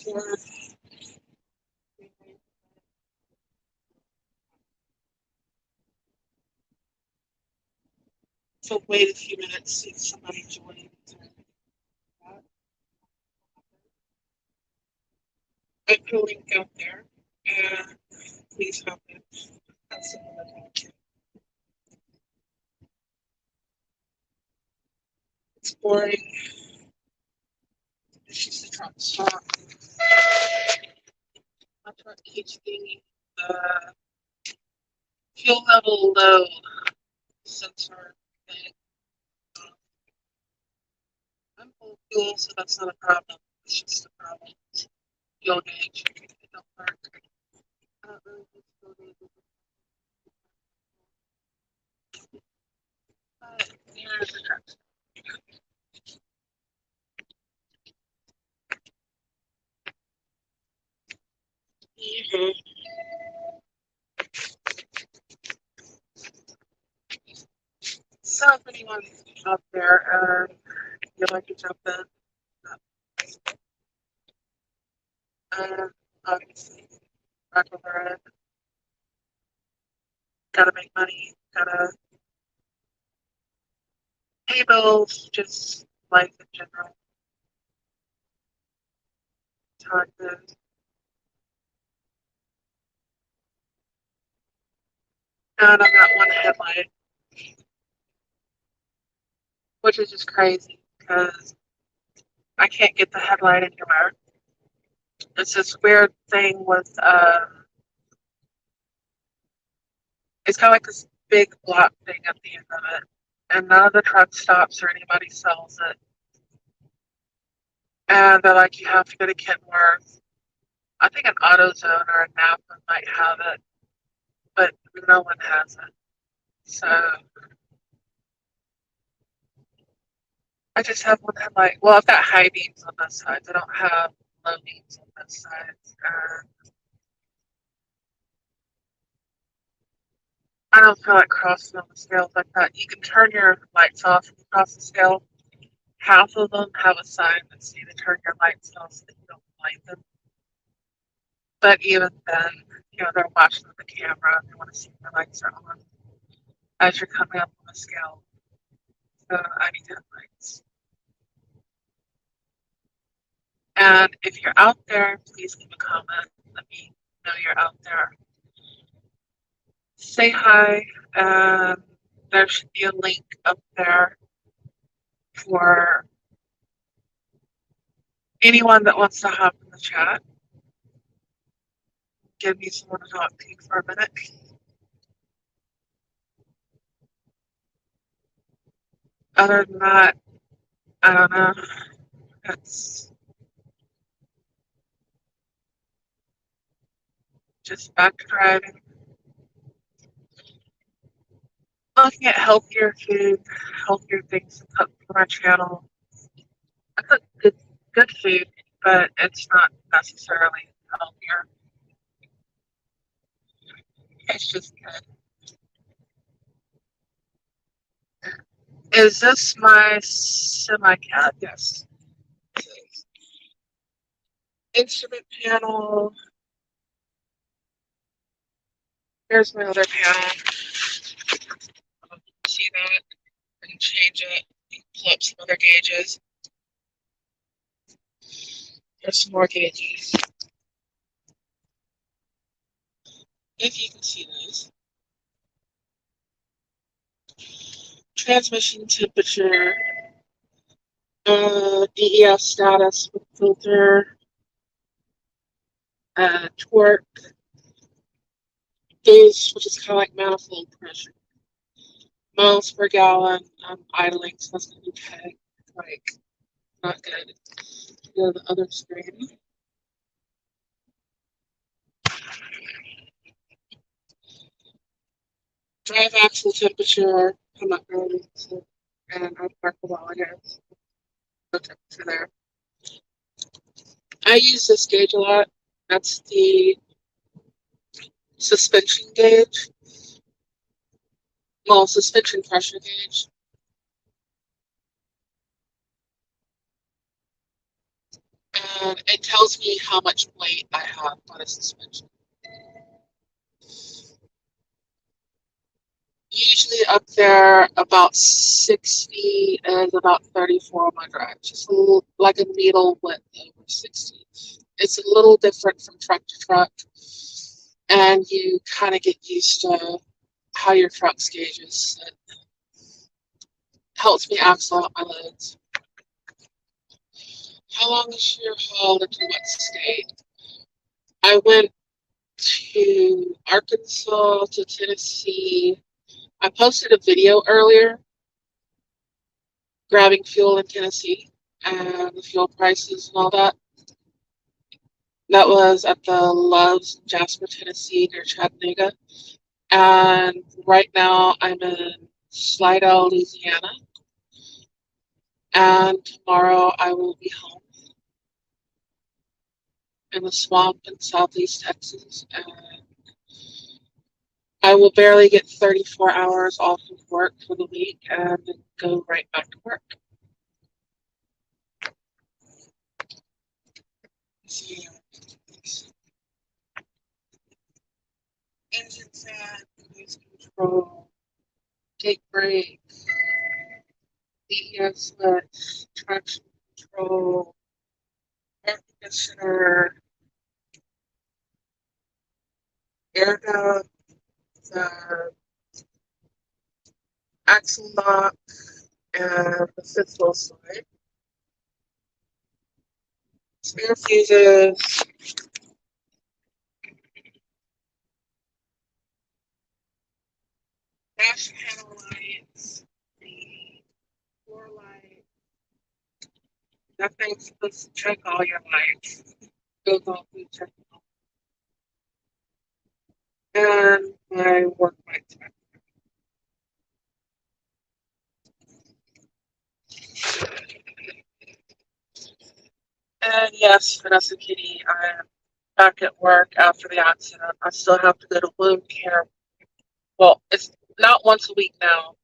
forward. So wait a few minutes, see if somebody joins. I put a link out there, and please help it. That's another one. It's boring. She's the top stop. That's what keeps the fuel level low sensor thing. I'm full fuel, so that's not a problem. It's just a problem. Fuel gauge. It don't work. I don't know if it's fuel gauge. But here's the truck. So if anyone's out there you'd like to jump in, obviously, back over it. Gotta make money, gotta pay bills, just life in general. Time to and I've got one headlight, which is just crazy because I can't get the headlight anywhere. It's this weird thing with it's kind of like this big block thing at the end of it, and none of the truck stops or anybody sells it. And they're like, you have to go to Kenworth. I think an AutoZone or a Napa might have it, but no one has it. So I just have one headlight. Well, I've got high beams on both sides. I don't have low beams on both sides. I don't feel like crossing on the scales like that. You can turn your lights off across the scale. Half of them have a sign that says to turn your lights off so that you don't blind them. But even then, they're watching the camera and they want to see if the lights are on as you're coming up on the scale. So I need headlights. And if you're out there, please leave a comment. Let me know you're out there. Say hi. There should be a link up there for anyone that wants to hop in the chat. Give me someone to talk to for a minute. Other than that, I don't know. It's just back to driving. Looking at healthier food, healthier things to cook for my channel. I cook good food, but it's not necessarily healthier. It's just good. Is this my semi-cat? Yes. Instrument panel. Here's my other panel. See that? I can change it. Pull up some other gauges. There's some more gauges. If you can see those. Transmission temperature. DEF status with filter. Torque. Gauge, which is kind of like manifold pressure. Miles per gallon. Idling, so that's going to be pegged. Like, not good. Go to the other screen. Drive axle temperature. I'm not really, so, and I'll mark the wall again. No temperature there. I use this gauge a lot. That's the suspension gauge. Well, suspension pressure gauge. and it tells me how much weight I have on a suspension. Usually up there about 60 and about 34 on my drive, just a little, like a needle width over 60. It's a little different from truck to truck, and you kind of get used to how your truck's gauges. It helps me axle out my loads. How long is your haul into what state? I went to Arkansas to Tennessee. I posted a video earlier grabbing fuel in Tennessee and the fuel prices and all that. That was at the Loves in Jasper, Tennessee, near Chattanooga. And right now I'm in Slidell, Louisiana. And tomorrow I will be home in the swamp in southeast Texas. And I will barely get 34 hours off of work for the week and then go right back to work. Engine fan, cruise control, take brake, DES switch, traction control, air conditioner, air duct, the axle lock, and the fifth wheel slide. Spare fuses, dash panel lights, the floor light. That thing's supposed to check all your lights. Goes off and check them all. And my work lights. And yes, Vanessa Kitty, I am back at work after the accident. I still have to go to wound care. Well, it's not once a week now.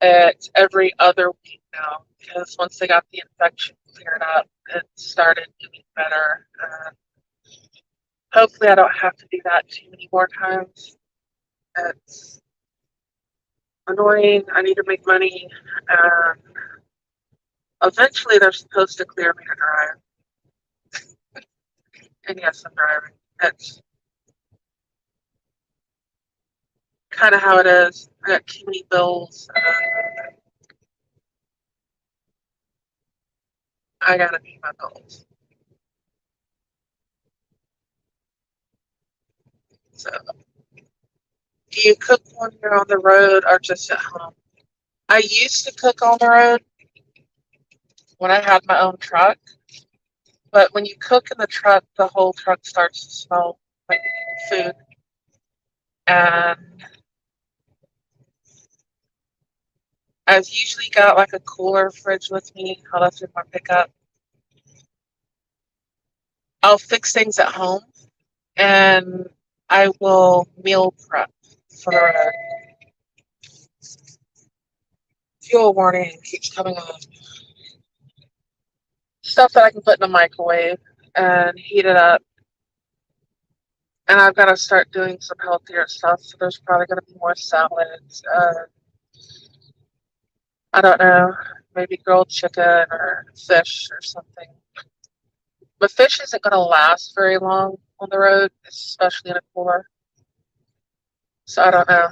It's every other week now because once they got the infection cleared up, it started doing better. Hopefully, I don't have to do that too many more times. It's annoying. I need to make money. And eventually, they're supposed to clear me to drive. And yes, I'm driving. It's kind of how it is. I got too many bills. I gotta pay my bills. So, do you cook when you're on the road or just at home? I used to cook on the road when I had my own truck, but when you cook in the truck, the whole truck starts to smell like food. And I've usually got like a cooler fridge with me. I left in my pickup. I'll fix things at home and I will meal prep for the road. Fuel warning keeps coming on. Stuff that I can put in the microwave and heat it up. And I've got to start doing some healthier stuff. So there's probably going to be more salads. I don't know, maybe grilled chicken or fish or something. But fish isn't going to last very long on the road, especially in a cooler. So I don't know.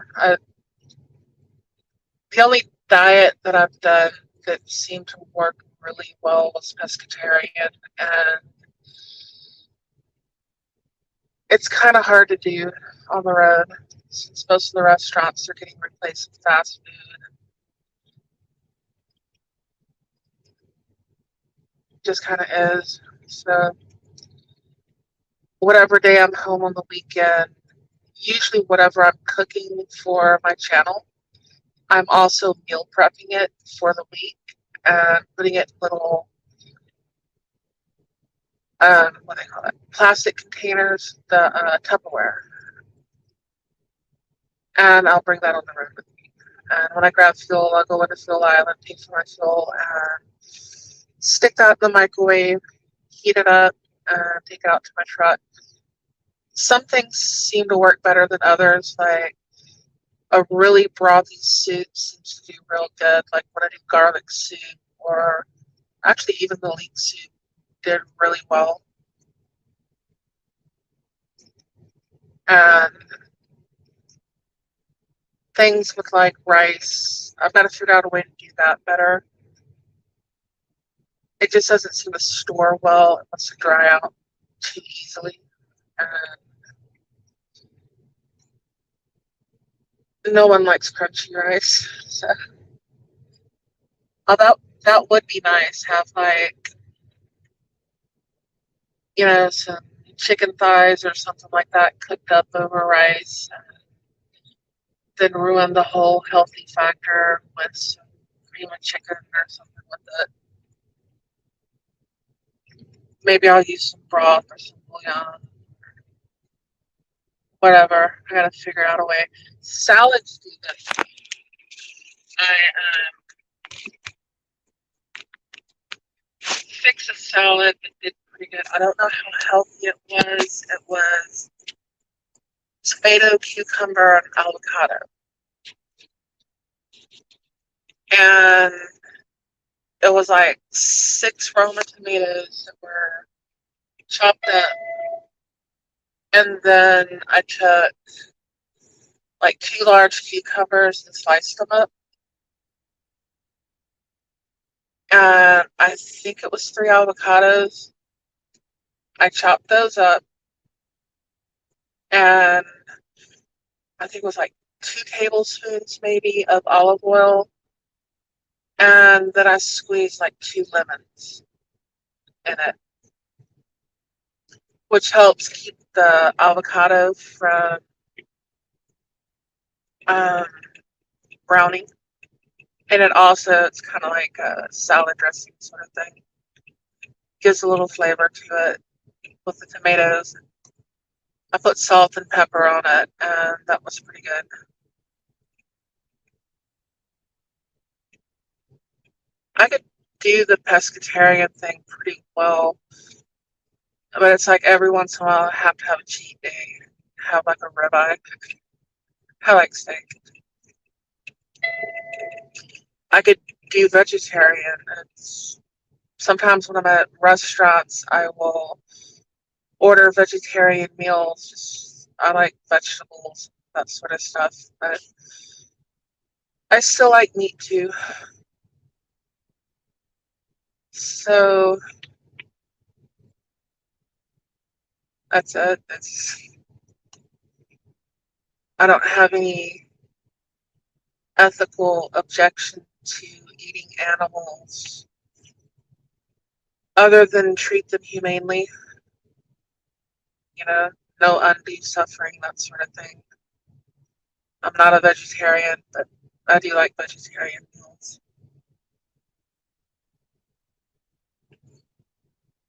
The only diet that I've done that seemed to work really well was pescatarian, and it's kind of hard to do on the road since most of the restaurants are getting replaced with fast food. It just kind of is. So whatever day I'm home on the weekend, usually whatever I'm cooking for my channel, I'm also meal prepping it for the week and putting it in little, what do they call it, plastic containers, the Tupperware. And I'll bring that on the road with me. And when I grab fuel, I'll go into Fuel Island, pay for my fuel, and stick that in the microwave heat it up, and take it out to my truck. Some things seem to work better than others, like a really brothy soup seems to do real good, like when I do garlic soup, or actually even the leek soup did really well. And things with like rice, I've got to figure out a way to do that better. It just doesn't seem to store well. It wants to dry out too easily. And no one likes crunchy rice. So, although that would be nice, have like, some chicken thighs or something like that cooked up over rice, and then ruin the whole healthy factor with some cream of chicken or something with it. Maybe I'll use some broth or some bouillon, whatever. I gotta figure out a way. Salads do this. I fixed a salad that did pretty good. I don't know how healthy it was. It was tomato, cucumber, and avocado. And it was like 6 Roma tomatoes that were chopped up. And then I took like 2 large cucumbers and sliced them up. And I think it was 3 avocados. I chopped those up, and I think it was like 2 tablespoons maybe of olive oil. And then I squeezed like 2 lemons in it, which helps keep the avocado from um, browning. And it's kind of like a salad dressing sort of thing. Gives a little flavor to it with the tomatoes. I put salt and pepper on it, and that was pretty good. I could do the pescatarian thing pretty well, but it's like every once in a while I have to have a cheat day, have like a ribeye. I like steak. I could do vegetarian. Sometimes when I'm at restaurants, I will order vegetarian meals. I like vegetables, that sort of stuff. But I still like meat too. So that's it. I don't have any ethical objection to eating animals other than treat them humanely, you know, no undue suffering, that sort of thing. I'm not a vegetarian, but I do like vegetarian meals.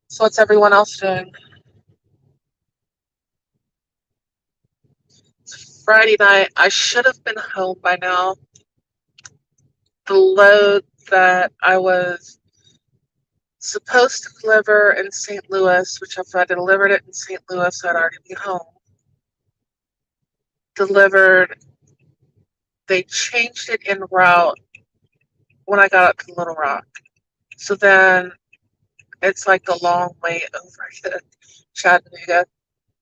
So what's everyone else doing? Friday night, I should have been home by now. The load that I was supposed to deliver in St. Louis, which if I delivered it in St. Louis, I'd already be home. Delivered, they changed it en route when I got up to Little Rock. So then it's like the long way over to Chattanooga.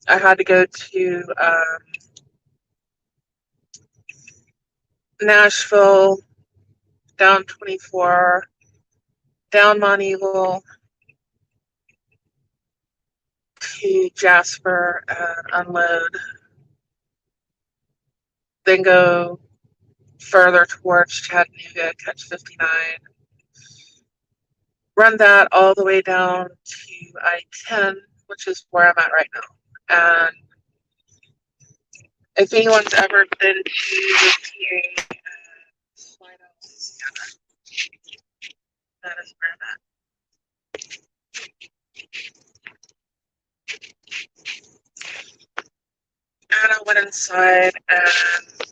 I had to go to Nashville, down 24, down Mount Eagle to Jasper and unload, then go further towards Chattanooga, catch 59, run that all the way down to I-10, which is where I'm at right now. And if anyone's ever been to the TA, that is where I'm at. And I went inside and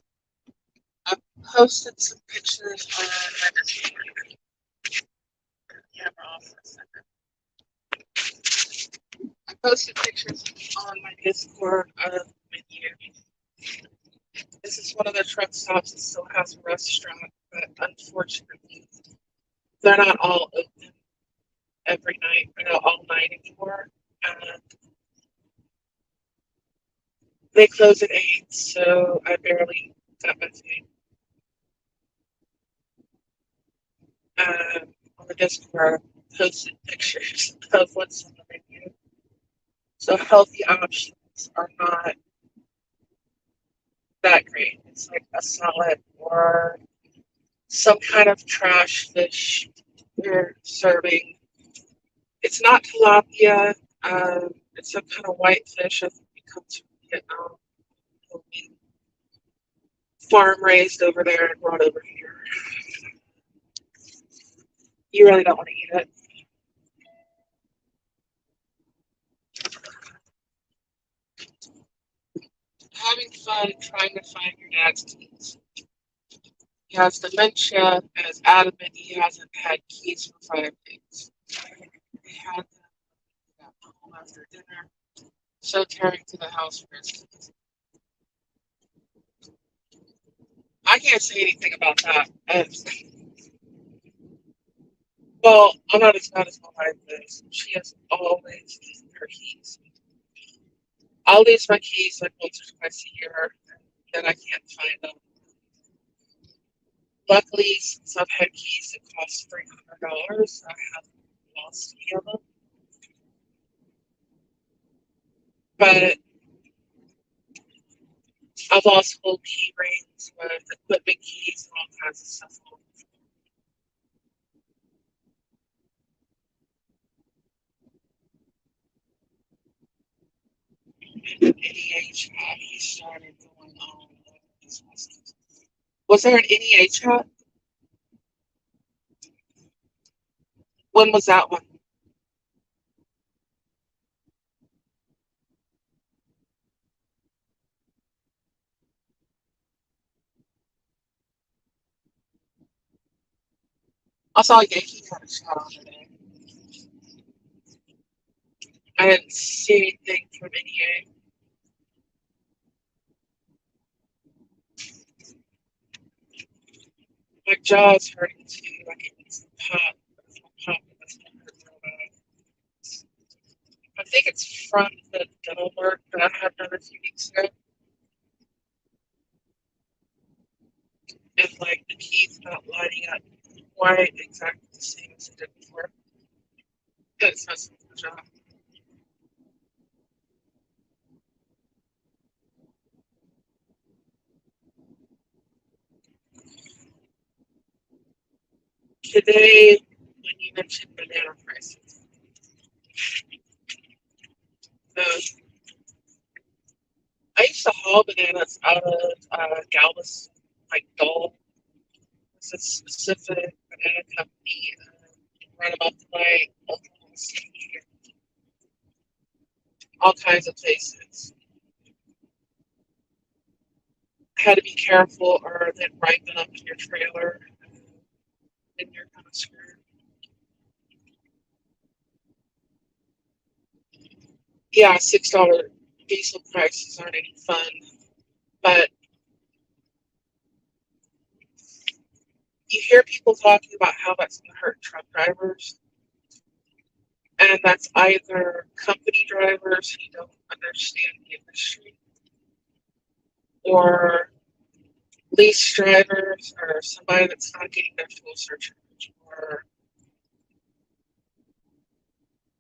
I posted some pictures on my Discord. Camera off for a second. posted pictures on my Discord of the menu. This is one of the truck stops that still has a restaurant, but unfortunately, they're not all open every night. They're not all night anymore. And they close at 8, so I barely got my food. On the Discord, posted pictures of what's on the menu. So healthy options are not that great. It's like a salad or some kind of trash fish they're serving. It's not tilapia. It's some kind of white fish. I think it comes from Vietnam. It'll be farm raised over there and brought over here. You really don't want to eat it. Having fun trying to find your dad's keys. He has dementia and is adamant he hasn't had keys for 5 days. He had them home after dinner, so tearing to the house for his keys. I can't say anything about that. Well, I'm not as bad as my wife is. She has always eaten her keys. I'll lose my keys like once or twice a year, and then I can't find them. Luckily, since I've had keys that cost $300, I haven't lost any of them. But I've lost whole key rings with equipment keys and all kinds of stuff. And an NEA chat he started going on. Was there an NEA chat? When was that one? I saw Yankee had a chat on today. I didn't see anything from NEA. My jaw's hurting too. Like it needs to pop. Pop. I think it's from the dental work that I had done a few weeks ago. And like the teeth not lining up quite exactly the same as it did before. It's messing with the jaw. Today, when you mentioned banana prices, I used to haul bananas out of Galveston, like Dole. It's a specific banana company right about the way, Oklahoma City, all kinds of places. Had to be careful or they'd ripen up in your trailer and you're kind of screwed. Yeah, $6 diesel prices aren't any fun, but you hear people talking about how that's going to hurt truck drivers, and that's either company drivers who don't understand the industry, or lease drivers, or somebody that's not getting their fuel surcharge, or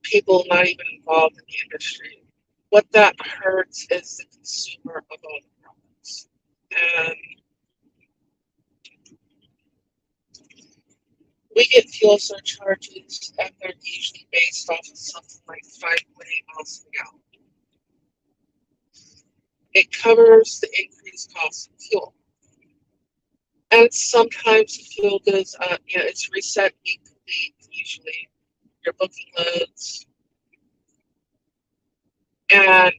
people not even involved in the industry. What that hurts is the consumer of all the products. And we get fuel surcharges, and they're usually based off of something like 5.8 miles per gallon. It covers the increased cost of fuel. And sometimes the fuel goes up, it's reset weekly, usually. You're booking loads. And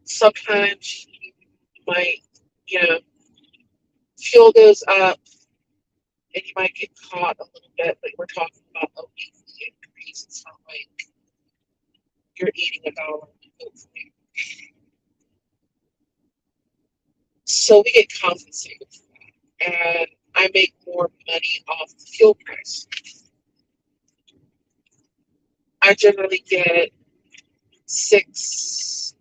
sometimes you might, you know, fuel goes up and you might get caught a little bit, but we're talking about a weekly increase. It's not like you're eating $1. hopefully. So we get compensated for that. And I make more money off the fuel price. I generally get 6.2,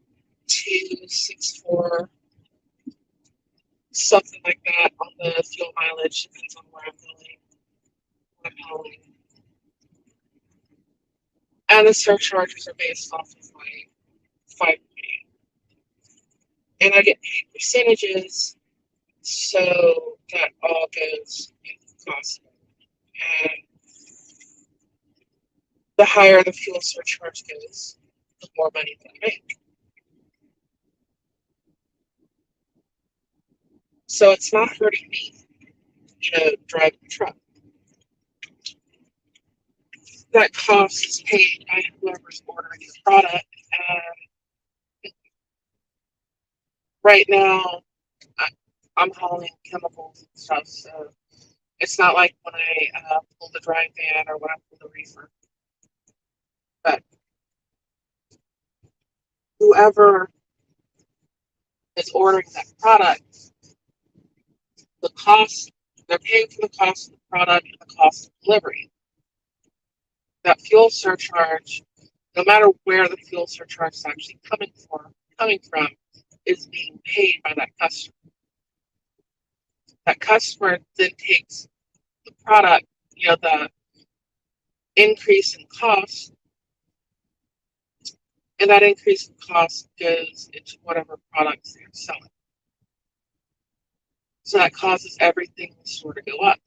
6.4, something like that on the fuel mileage. Depends on where I'm going, what I'm hauling. And the surcharges are based off of my 5.8. And I get paid percentages, so that all goes into the cost. And the higher the fuel surcharge goes, the more money that I make. So it's not hurting me, driving the truck. That cost is paid by whoever's ordering the product. And right now, I'm hauling chemicals and stuff, so it's not like when I pull the dry van or when I pull the reefer. But whoever is ordering that product, the cost, they're paying for the cost of the product and the cost of delivery. That fuel surcharge, no matter where the fuel surcharge is actually coming from, is being paid by that customer. That customer then takes the product, the increase in cost, and that increase in cost goes into whatever products they're selling. So that causes everything to sort of go up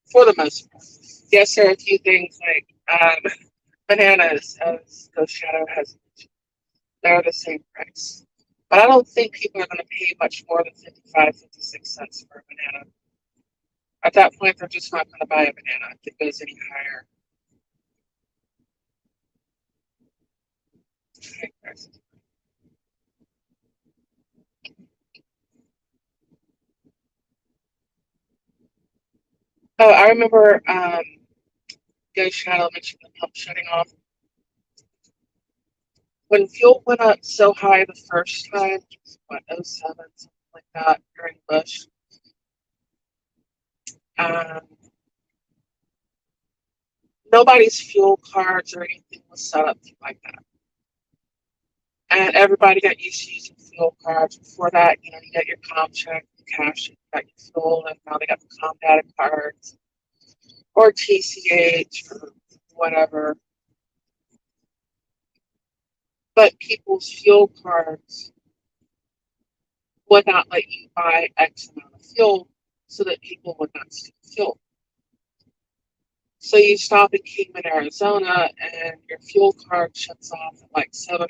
for the most part. Yes, there are a few things like bananas, as Ghost Shadow has mentioned. They're the same price. But I don't think people are going to pay much more than 55, 56 cents for a banana. At that point, they're just not going to buy a banana if it goes any higher. Oh, I remember Ghost Shadow mentioned the pump shutting off. When fuel went up so high the first time, 07, something like that, during Bush, nobody's fuel cards or anything was set up like that. And everybody got used to using fuel cards. Before that, you got your comp check, your cash, you got your fuel, and now they got the comp data cards or TCH or whatever. But people's fuel cards would not let you buy X amount of fuel so that people would not steal fuel. So you stop in Kingman, Arizona, and your fuel card shuts off at like $700,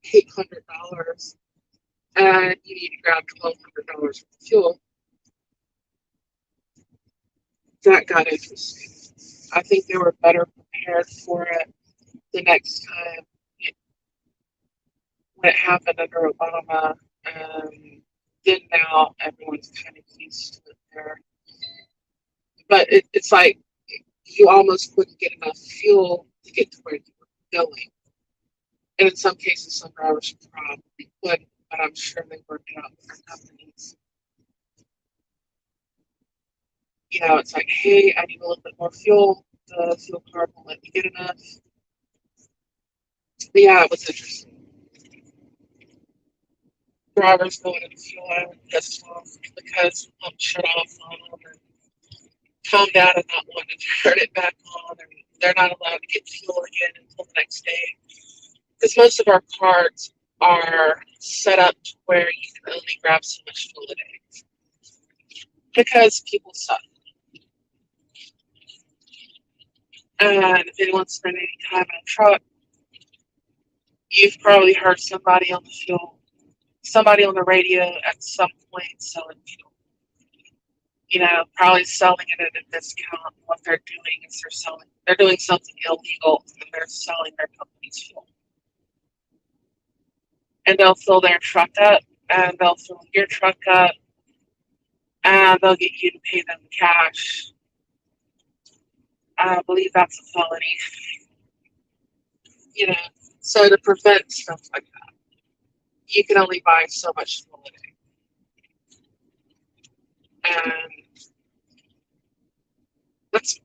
$800, and you need to grab $1,200 worth of fuel. That got interesting. I think they were better prepared for it the next time when it happened under Obama. Then now everyone's kind of used to it there. But it's like you almost wouldn't get enough fuel to get to where you were going. And in some cases, some drivers probably couldn't, but I'm sure they worked it out with their companies. It's like, hey, I need a little bit more fuel. The fuel card won't let me get enough. But yeah, it was interesting. Drivers going into fuel island pissed off because the pump shut off on them and calmed out and not wanting to turn it back on. And they're not allowed to get fuel again until the next day. Because most of our cards are set up to where you can only grab so much fuel a day. Because people suck. And if anyone's spent any time in a truck, you've probably heard somebody on the radio at some point selling fuel. Probably selling it at a discount. What they're doing is they're doing something illegal and they're selling their company's fuel. And they'll fill their truck up and they'll fill your truck up and they'll get you to pay them cash. I believe that's a felony. So to prevent stuff like that, you can only buy so much fuel a day. And that's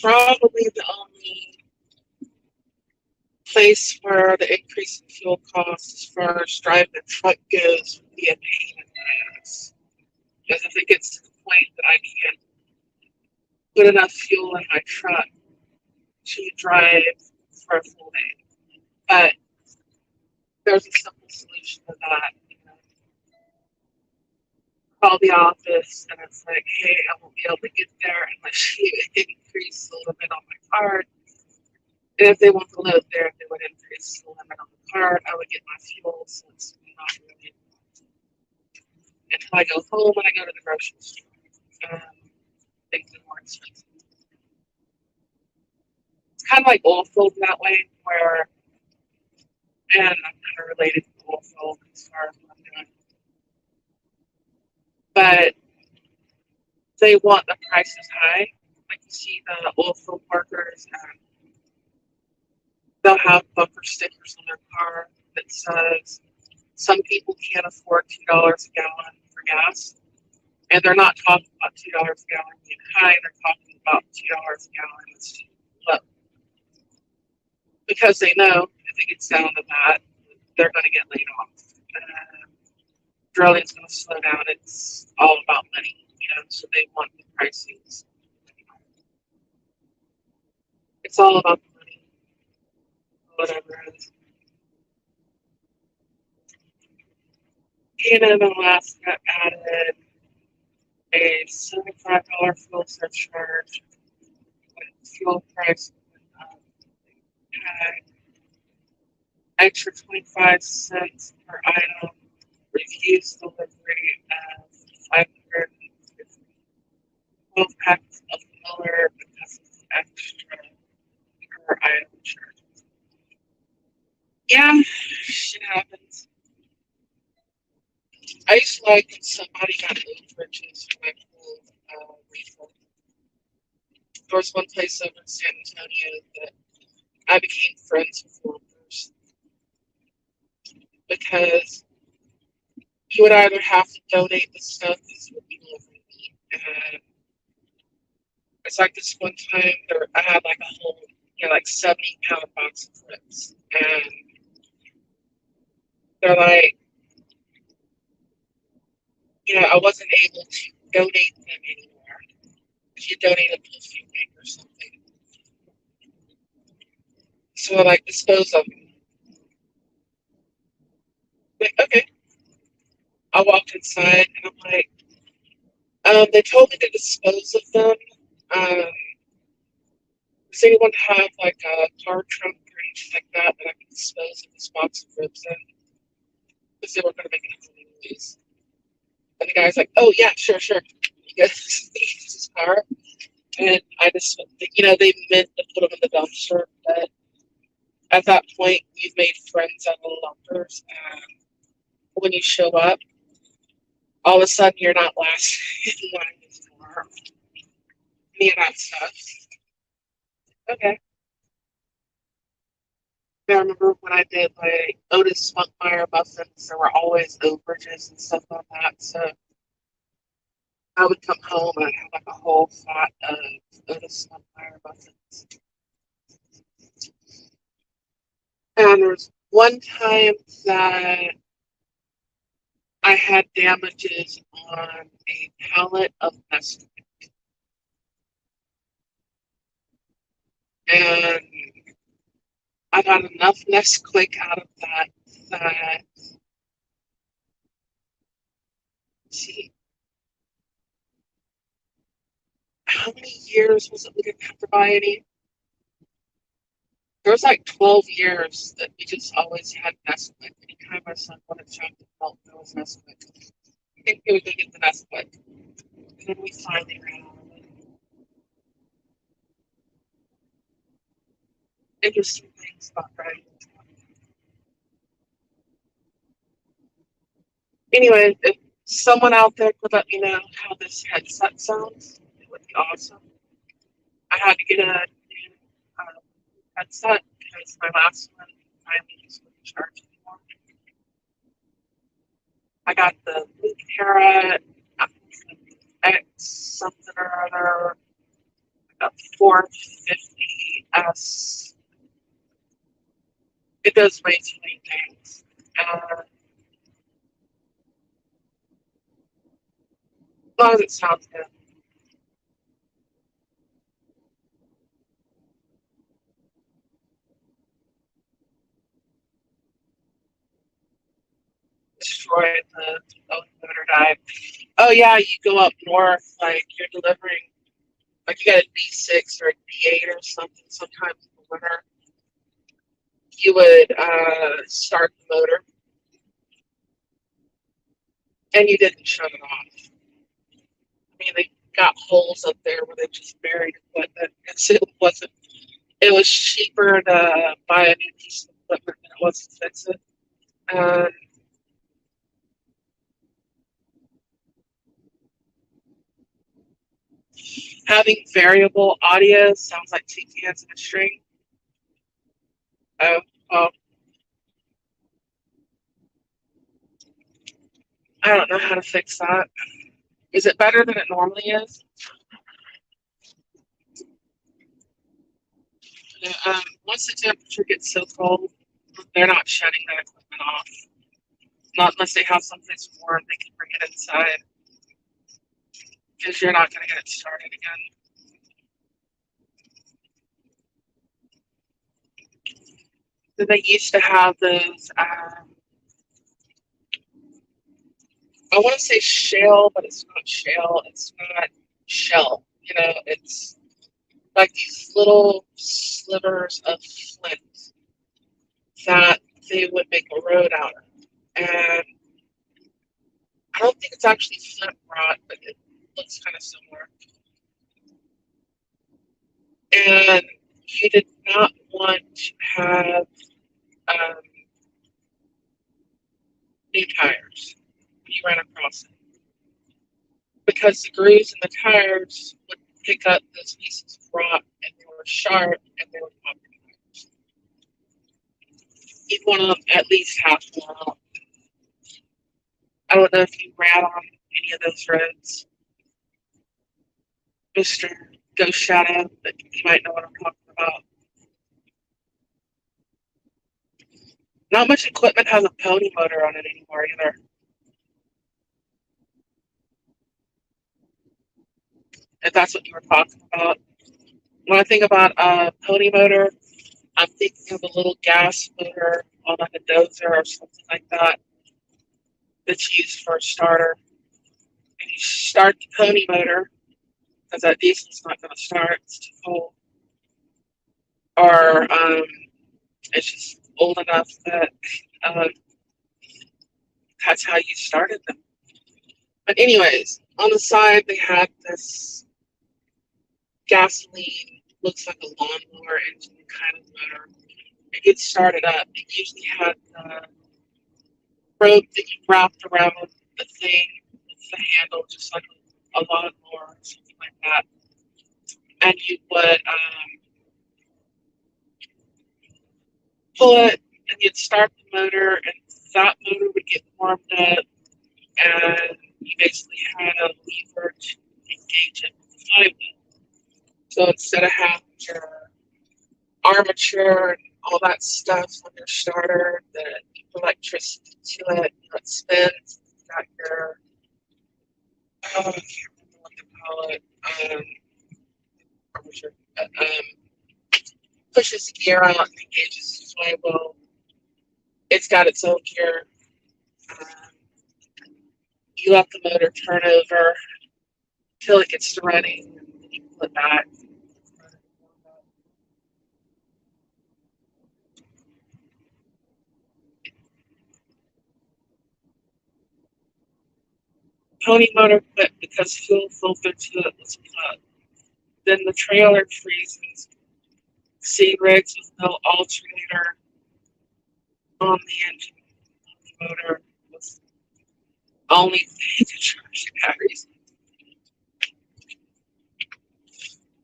probably the only place where the increase in fuel costs as far as driving a truck goes would be a pain in the ass. Because if it gets to the point that I can't put enough fuel in my truck to drive for a full day. But there's a simple solution to that. You know, call the office and it's like, hey, I won't be able to get there unless you increase the limit on my card. And if they want to live there, they would increase the limit on the card. I would get my fuel, so it's not really until I go home and I go to the grocery store. Things are more expensive. It's kind of like oil field that way, where, and I'm kind of related to oil field as far as what I'm doing, but they want the prices high. Like you see the oil field workers, and they'll have bumper stickers on their car that says, some people can't afford $2 a gallon for gas. And they're not talking about $2 a gallon being high, they're talking about $2 a gallon is too low. Because they know if it gets down to that, they're going to get laid off. Drilling's going to slow down. It's all about money, you know, so they want the pricings. It's all about the money, whatever it is. Canada and Alaska added a $75 fuel surcharge when fuel price went up. Extra 25 cents per item, refuse delivery of 512 packs of Miller because it's extra per item charge. Yeah, shit happens. I used to like when somebody got overages for my full refill. There was one place over in San Antonio that I became friends with workers because you would either have to donate the stuff as would be delivering me. And it's like this one time there, I had like a whole, you know, like 70-pound box of clips. And they're like, you know, I wasn't able to donate them anymore. If you donate them to a few weeks or something. So I like dispose of them. Like, okay. I walked inside and I'm like, they told me to dispose of them. Um, does anyone have like a car trunk or anything like that I can dispose of this box of ribs in? Because they were going to make it anyways. And the guy's like, oh, yeah, sure. He goes, he uses his car. And I just, you know, they meant to put them in the dumpster. But at that point, you've made friends out of lumpers. And when you show up, all of a sudden you're not last in line anymore. Any of that stuff. Okay. I remember when I did like Otis Spunkmeyer muffins, there were always overages and stuff like that. So I would come home and I'd have like a whole pot of Otis Spunkmeyer muffins. And there was one time that I had damages on a pallet of Nesquik. And I got enough Nesquik out of that let's see, how many years was it we didn't have to buy any? There was like 12 years that we just always had Nesquik. Anytime my son wanted chocolate milk, there was Nesquik. I think he would go get the Nesquik. And then we finally ran out of it. Interesting things about driving. Anyway, if someone out there could let me know how this headset sounds, it would be awesome. I had to get a new headset because my last one finally use for the charge anymore. I got the Blue Carrot, X something or other, a 450S. It does way too many things. As long as it sounds good. Destroyed the motor died. Oh yeah, you go up north, like you're delivering, like you got a D6 or a D8 or something. Sometimes in the winter, you would start the motor, and you didn't shut it off. I mean, they got holes up there where they just buried equipment. It wasn't. It was cheaper to buy a new piece of equipment than it was to fix it. Um, Having variable audio sounds like two cans in a string. Oh, well, I don't know how to fix that. Is it better than it normally is? Once the temperature gets so cold, they're not shutting that equipment off. Not unless they have someplace warm they can bring it inside, because you're not going to get it started again. So they used to have those, I want to say shale, but it's not shale. It's not shell. You know, it's like these little slivers of flint that they would make a road out of. And I don't think it's actually flint rod, but it looks kind of similar. And you did not want to have um, new tires when you ran across it, because the grooves in the tires would pick up those pieces of rock, and they were sharp, and they would pop your tires. You'd want them at least half blown out. I don't know if you ran on any of those roads, Mr. Ghost Shadow, but you might know what I'm talking about. Not much equipment has a pony motor on it anymore either. If that's what you were talking about. When I think about a pony motor, I'm thinking of a little gas motor on like a dozer or something like that that's used for a starter. And you start the pony motor because that diesel's not going to start; it's too cold, or it's just old enough that um, that's how you started them. But anyways, on the side they had this gasoline, looks like a lawnmower engine kind of motor. It gets started up. It usually had the rope that you wrapped around the thing with the handle, just like a lawnmower or something like that. And you would pull it, and you'd start the motor, and that motor would get warmed up, and you basically had a lever to engage it with the flywheel. So instead of having your armature and all that stuff on your starter, the electricity to it, it spins. You got your, I can't remember what they call it, armature, pushes the gear out and engages the flywheel. It's got its own gear. Um, you let the motor turn over till it gets to running, and then you pull it back. Pony motor quit because fuel filter to it was plugged. Then the trailer freezes. See rigs with no alternator on the engine. The motor was only thing to charge the batteries.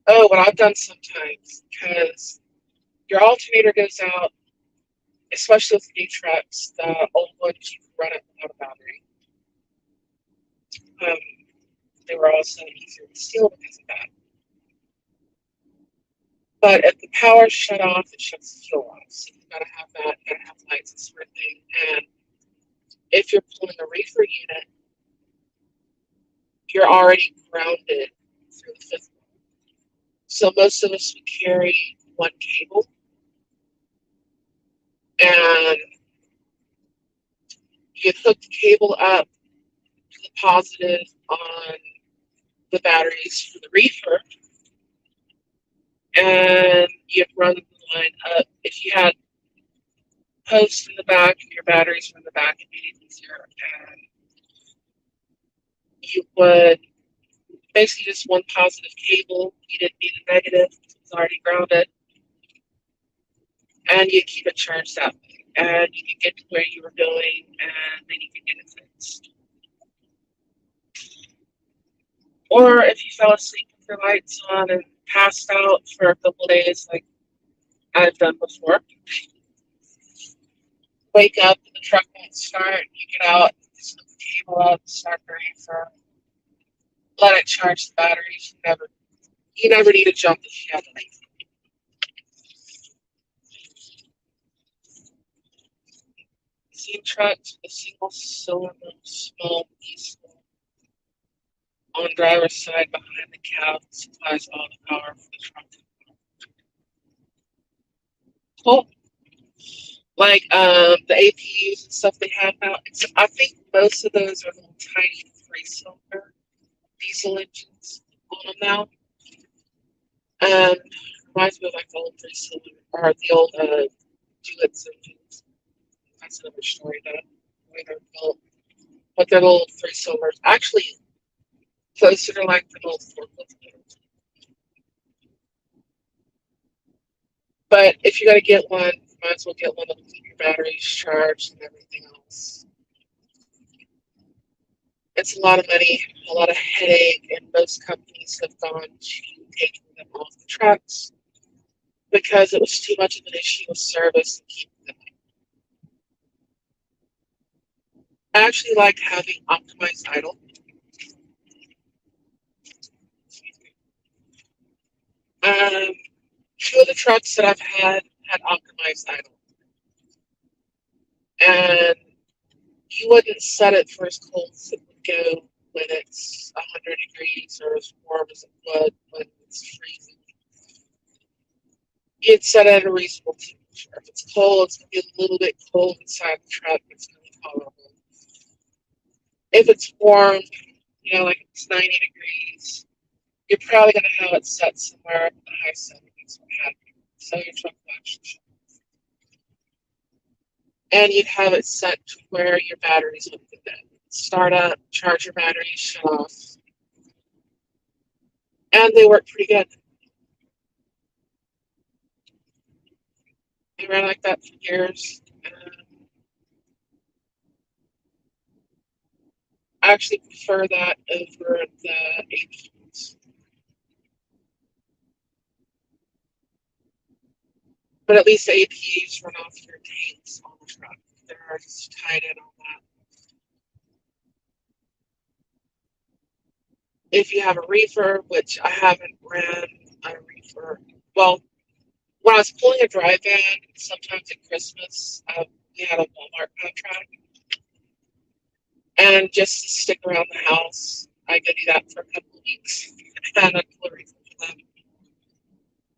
Oh, what I've done sometimes, because your alternator goes out especially with new trucks. The old ones you can run it without a battery. Um, they were also easier to steal because of that. But if the power's shut off, it shuts the fuel off. So you've got to have that, you've got to have lights and sort of thing. And if you're pulling a reefer unit, you're already grounded through the fifth wheel. So most of us would carry one cable, and you'd hook the cable up to the positive on the batteries for the reefer, and you'd run the line up. If you had posts in the back and your batteries were in the back, it'd be easier. And you would basically just one positive cable. You didn't need a negative, it was already grounded, and you keep it charged that way. And you could get to where you were going, and then you could get it fixed. Or if you fell asleep with your lights on and passed out for a couple days, like I've done before, wake up and the truck won't start. You get out, just put the cable up, start the reefer, let it charge the batteries. You never need to jump if you have a leak. Seen trucks with a single cylinder, small diesel on driver's side behind the cab supplies all the power for the truck. Cool. Like the APUs and stuff they have now. I think most of those are little tiny 3-cylinder diesel engines on them now. Reminds me of like the old 3-cylinder or the old Duets engines. That's another story. That the way they're built, but they're little 3-cylinders. Actually, closer to like the old forklift motors. But if you got to get one, you might as well get one that'll keep your batteries charged and everything else. It's a lot of money, a lot of headache, and most companies have gone to taking them off the trucks because it was too much of an issue with service and keeping them. I actually like having optimized idle. Um, 2 of the trucks that I've had optimized idle, and you wouldn't set it for as cold as it would go when it's 100 degrees or as warm as it would when it's freezing. You'd set it at a reasonable temperature. If it's cold, it's going to be a little bit cold inside the truck. It's going to be tolerable. If it's warm, like it's 90 degrees, you're probably going to have it set somewhere in the high 70s. So your truck will actually shut off. And you'd have it set to where your batteries would be then. Start up, charge your batteries, shut off. And they work pretty good. I ran like that for years. I actually prefer that over the APUs. But at least the APUs run off your tanks on the truck. They're just tied in on that. If you have a reefer, which I haven't ran a reefer, well, when I was pulling a dry van, sometimes at Christmas, we had a Walmart contract. And just to stick around the house, I could do that for a couple of weeks. And I'd pull a reefer for them.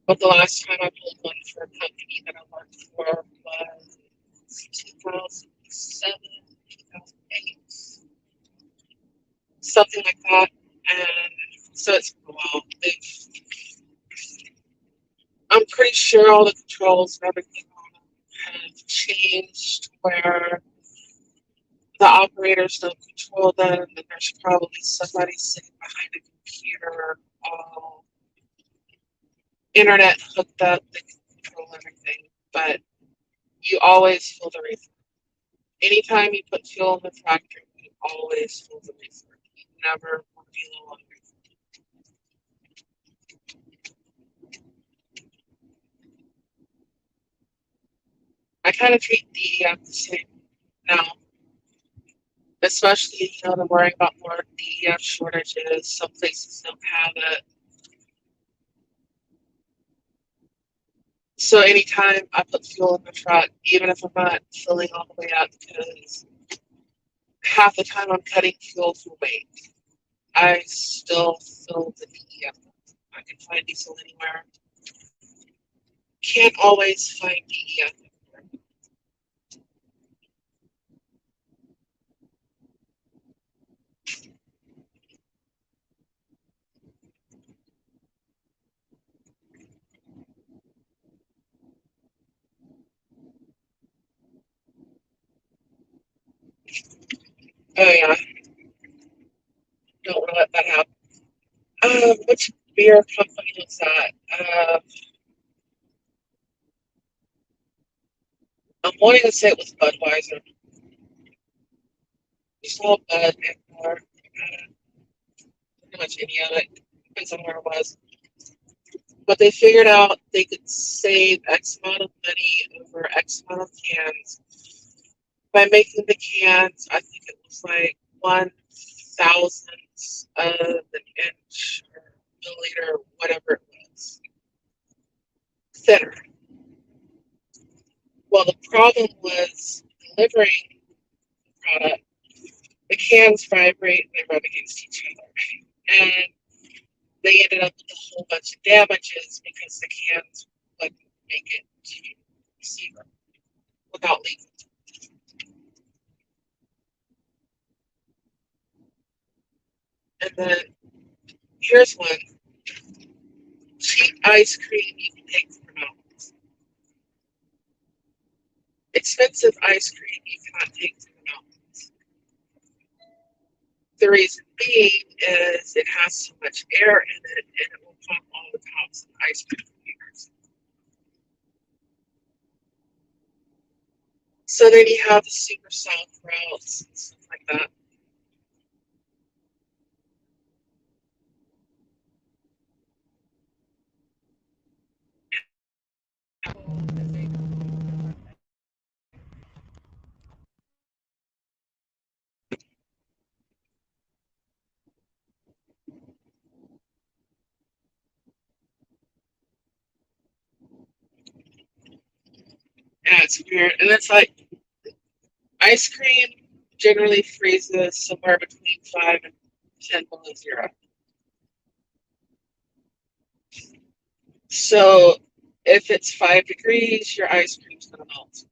But the last time I pulled one for a company that I worked for was 2007, 2008, something like that. And so it's been a while. I'm pretty sure all the controls and everything on them have changed where the operators don't control them, and there's probably somebody sitting behind a computer, all internet hooked up that can control everything. But you always fill the reefer. Anytime you put fuel in the tractor, you always fill the reefer. You never want to be low on reefer. kind of treat DEF the same now, especially, they're worrying about more DEF shortages. Some places don't have it. So anytime I put fuel in the truck, even if I'm not filling all the way up, because half the time I'm cutting fuel for weight, I still fill the DEF. I can find diesel anywhere. Can't always find DEF. Oh yeah, don't want to let that happen. Which beer company was that? I'm wanting to say it was Budweiser. We saw Bud or pretty much any of it. Depends on where it was. But they figured out they could save X amount of money over X amount of cans by making the cans, I think it was like 1,000th of an inch or milliliter, whatever it was, thinner. Well, the problem was delivering the product. The cans vibrate and they rub against each other. And they ended up with a whole bunch of damages because the cans wouldn't make it to the receiver without leaking. And then here's one: cheap ice cream you can take from mountains. Expensive ice cream you cannot take from the mountains. The reason being is it has so much air in it and it will pop all the tops of ice cream containers. So then you have the super soft routes and stuff like that. Yeah, it's weird. And it's like ice cream generally freezes somewhere between 5 and 10 below zero. So if it's 5 degrees, your ice cream's gonna melt.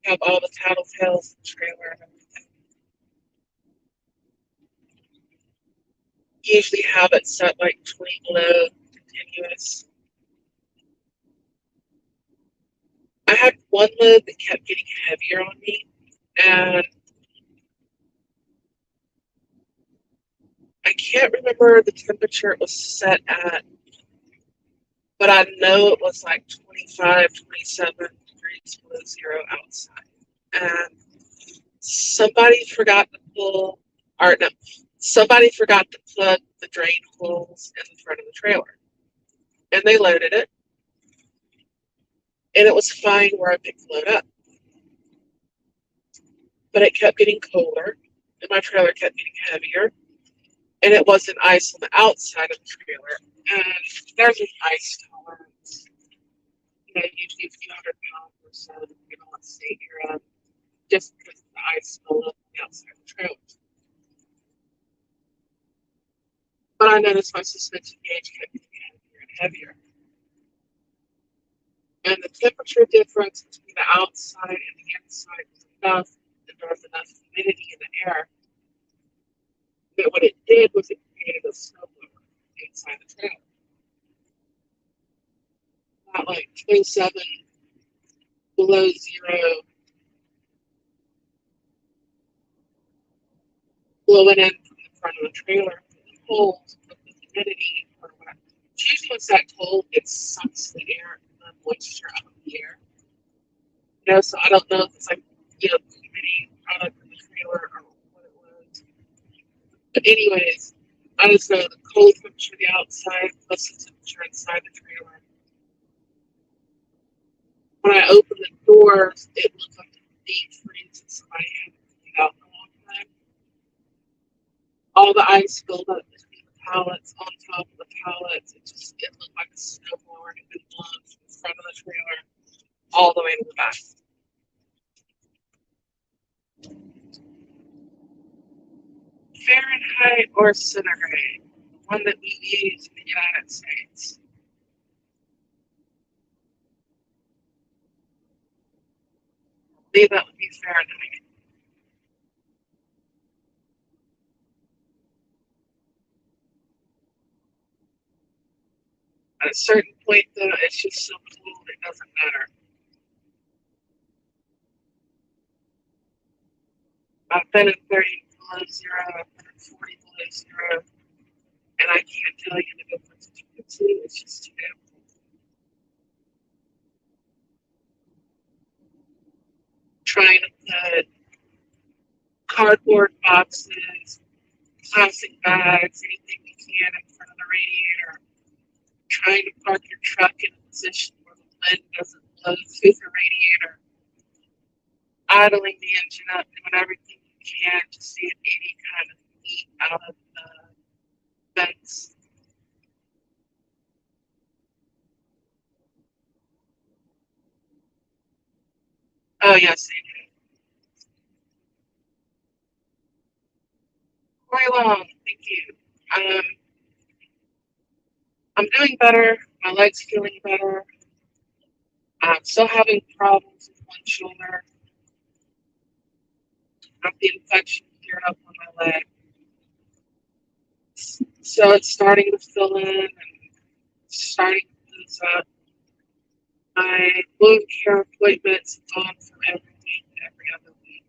You have all the tattletales in the trailer and everything. Usually have it set like 20 below continuous. I had one load that kept getting heavier on me, and I can't remember the temperature it was set at, but I know it was like 25, 27 degrees below zero outside. And somebody forgot to pull, or no, somebody forgot to plug the drain holes in the front of the trailer. And they loaded it, and it was fine where I picked the load up. But it kept getting colder, and my trailer kept getting heavier, and it wasn't ice on the outside of the trailer. And there's an ice tolerance, usually a few 100 pounds or so, depending on what state you're in, just because of the ice still up on the outside of the trailer. But I noticed my suspension gauge kept getting heavier and heavier. And the temperature difference between the outside and the inside was enough that there was enough humidity in the air that what it did was it created a snowblower inside the trailer. About like 27 below zero, blowing in from the front of the trailer, the holes with the humidity or whatever. Usually once that cold, it sucks the air and the moisture out of the air. So I don't know if it's like, humidity product in the trailer or what it was. But anyways, I just know the cold temperature of the outside plus the temperature inside the trailer When I opened the doors, it looked like a deep freeze that somebody hadn't cleaned out in a long time. All the ice filled up between the pallets, on top of the pallets. It looked like a snowblower had been blown from the front of the trailer all the way to the back. Fahrenheit or centigrade, the one that we use in the United States. Maybe that would be Fahrenheit. At a certain point, though, it's just so cold it doesn't matter. I've been at 30 below zero, I've been at 40 below zero, and I can't tell you the difference between the two. It's just too damn cold. Trying to put cardboard boxes, plastic bags, anything you can in front of the radiator. Trying to park your truck in a position where the wind doesn't blow through the radiator. Idling the engine up, doing everything you can to see if any kind of heat out of the vents. Oh, yes, they do. Quite long, thank you. Um, I'm doing better. My leg's feeling better. I'm still having problems with one shoulder. Got the infection cleared up on my leg. So it's starting to fill in and starting to lose up. My wound care appointments gone from every week to every other week.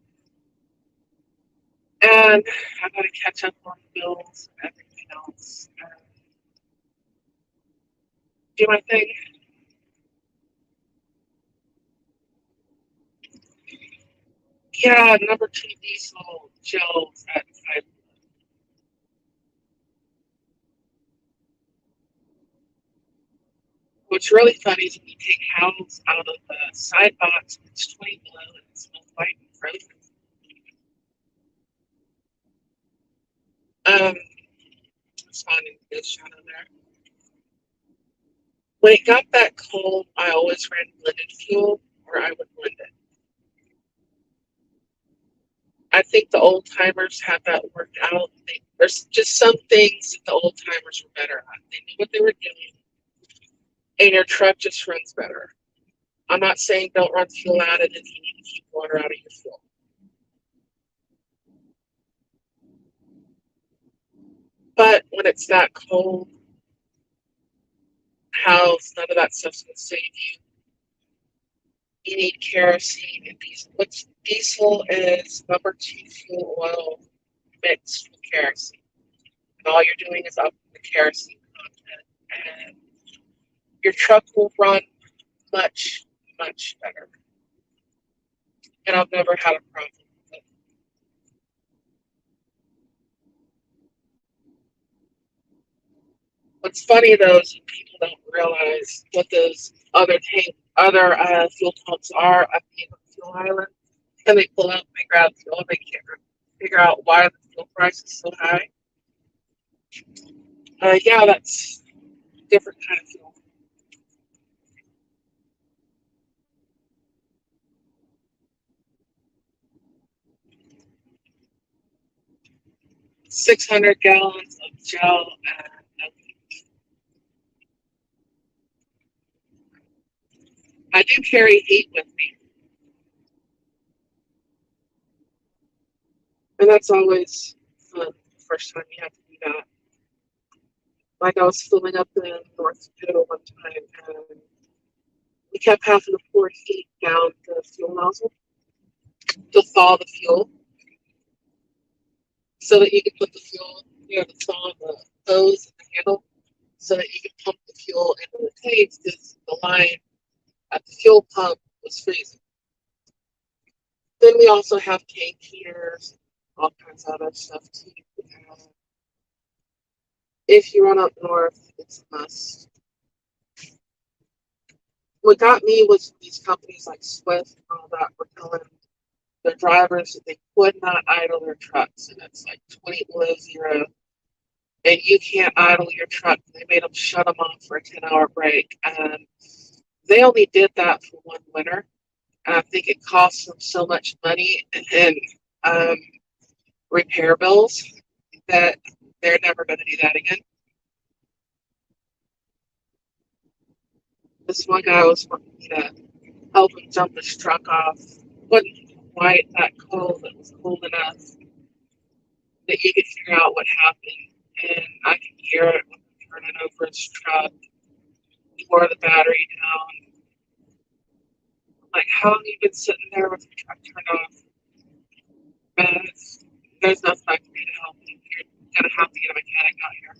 And I gotta catch up on bills and everything else. Do my thing. Yeah, number two diesel gels at 5. What's really funny is when you take Howls out of the side box, it's 20 below and it smells white and frozen. It's finding a good shadow there. When it got that cold, I always ran blended fuel or I would blend it. I think the old timers had that worked out. There's just some things that the old timers were better at. They knew what they were doing, and your truck just runs better. I'm not saying don't run fuel out of it if you need to keep water out of your fuel. But when it's that cold, how's none of that stuff's going to save you? You need kerosene and diesel. What's diesel is number two fuel oil mixed with kerosene. And all you're doing is up the kerosene content. And your truck will run much, much better. And I've never had a problem with it. What's funny though is people don't realize what those other fuel pumps are at the fuel island. And they pull out and they grab fuel and they can't figure out why the fuel price is so high. Yeah, that's a different kind of fuel. 600 gallons of gel and I do carry heat with me. And that's always fun the first time you have to do that. Like I was filling up in North Dakota one time and we kept having to pour heat down the fuel nozzle to thaw the fuel so that you could put the fuel, the thaw on the hose and the handle so that you could pump the fuel into the tanks because the line at the fuel pump was freezing. Then we also have tank heaters, all kinds of other stuff too. If you run up north, it's a must. what got me was these companies like Swift and all that were telling their drivers that they could not idle their trucks, and it's like 20 below zero, and you can't idle your truck. They made them shut them off for a 10-hour break, and they only did that for one winter, and I think it cost them so much money and um, repair bills that they're never going to do that again. This one guy was working to help him jump his truck off. Wasn't quite that cold. It was cold enough that he could figure out what happened, and I could hear it when he turning over his truck. He wore the battery down. I'm like, how long have you been sitting there with your truck turned off? And there's nothing I can do to help you. You're gonna have to get a mechanic out here.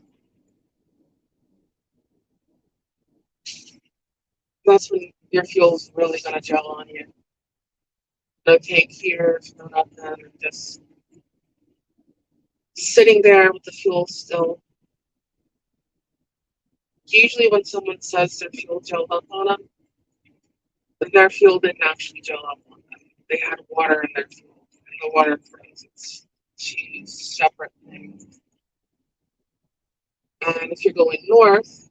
That's when your fuel's really gonna gel on you. No tank here, no nothing, just sitting there with the fuel still. Usually when someone says their fuel gelled up on them, their fuel didn't actually gel up on them. They had water in their fuel, and the water froze. It's two separate things. And if you're going north,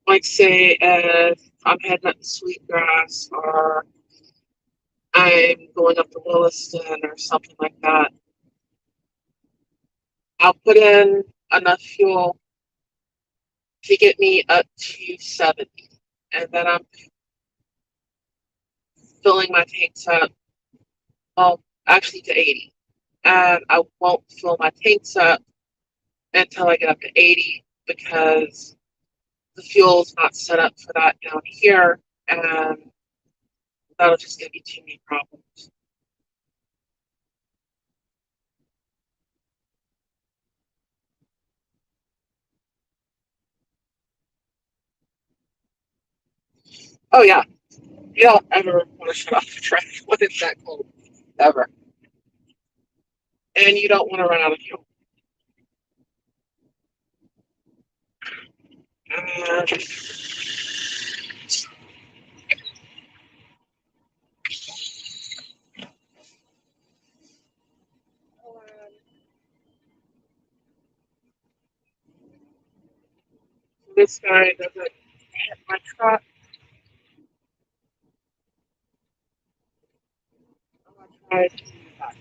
like say if I'm heading up to Sweetgrass or I'm going up to Williston or something like that, I'll put in enough fuel to get me up to 70. And then I'm filling my tanks up, well, actually to 80. And I won't fill my tanks up until I get up to 80 because the fuel's not set up for that down here. And that'll just give me too many problems. Oh, yeah. You don't ever want to shut off the truck when it's that cold. Ever. And you don't want to run out of fuel. And this guy doesn't hit my truck. I'm going to try to do that.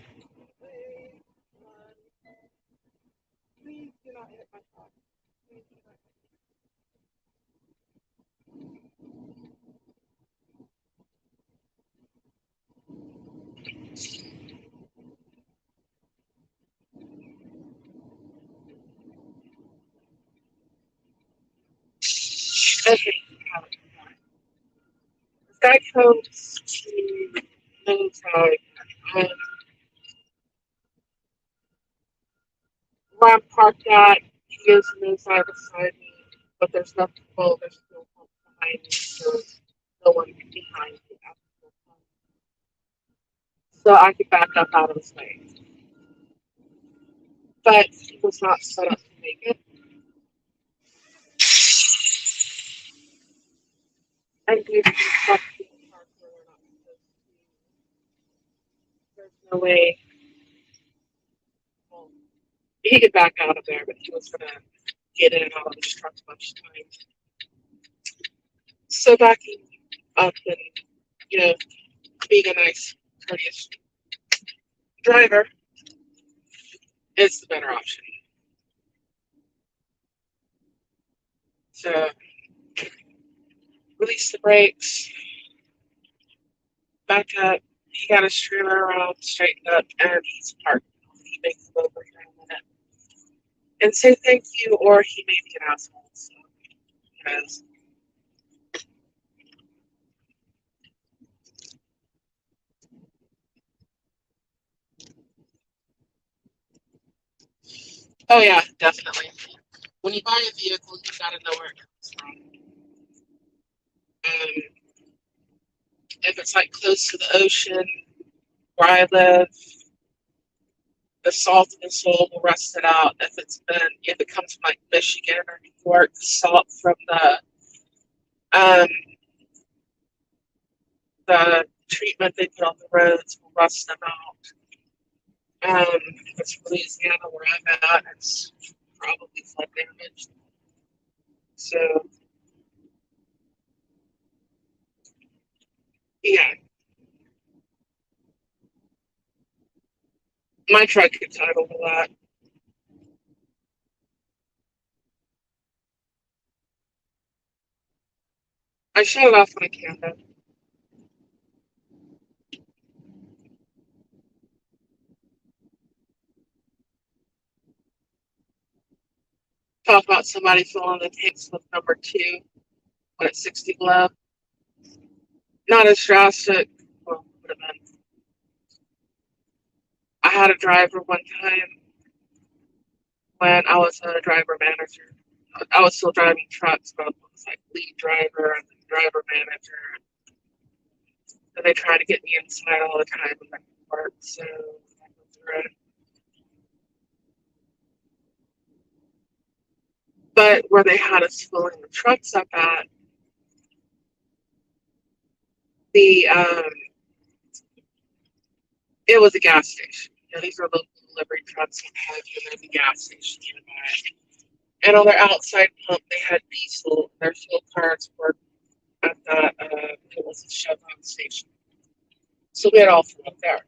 Please do not hit my truck. Please do not. Okay. This guy comes to Riverside, and where I'm parked at, he is inside beside me, but there's nothing. Well, there's no one behind me. There's no one behind me. So I could back up out of his way. But he was not set up to make it. And due to park where we're not supposed to, there's no way. Well, he could back out of there, but he was gonna get in and out of his truck a bunch of times. So backing up and, you know, being a nice, courteous driver is the better option. So release the brakes, back up. He got his trailer around, straightened up, and he's parked. He makes it over here in a minute and say thank you, or he may be an asshole. So, because oh yeah, definitely. When you buy a vehicle, you gotta know where it comes from. And if it's like close to the ocean, where I live, the salt in the soil will rust it out. If it comes from like Michigan or New York, the salt from the Um, the treatment they put on the roads will rust them out. It's Louisiana where I'm at. It's probably flood damage. So, yeah, my truck gets titled a lot. I shut it off when I can, though. Talk about somebody filling the tanks with number two when it's 60 below. Not as drastic. Well, would have been. I had a driver one time when I was a driver manager. I was still driving trucks, but I was like lead driver and driver manager. And they tried to get me inside all the time in my work, so I went through it. But where they had us filling the trucks up at, the it was a gas station. You know, these are local delivery trucks that have you know the gas station nearby. And on their outside pump, they had diesel. Their fuel cards were at that. It was a Chevron station, so we had all filled up there.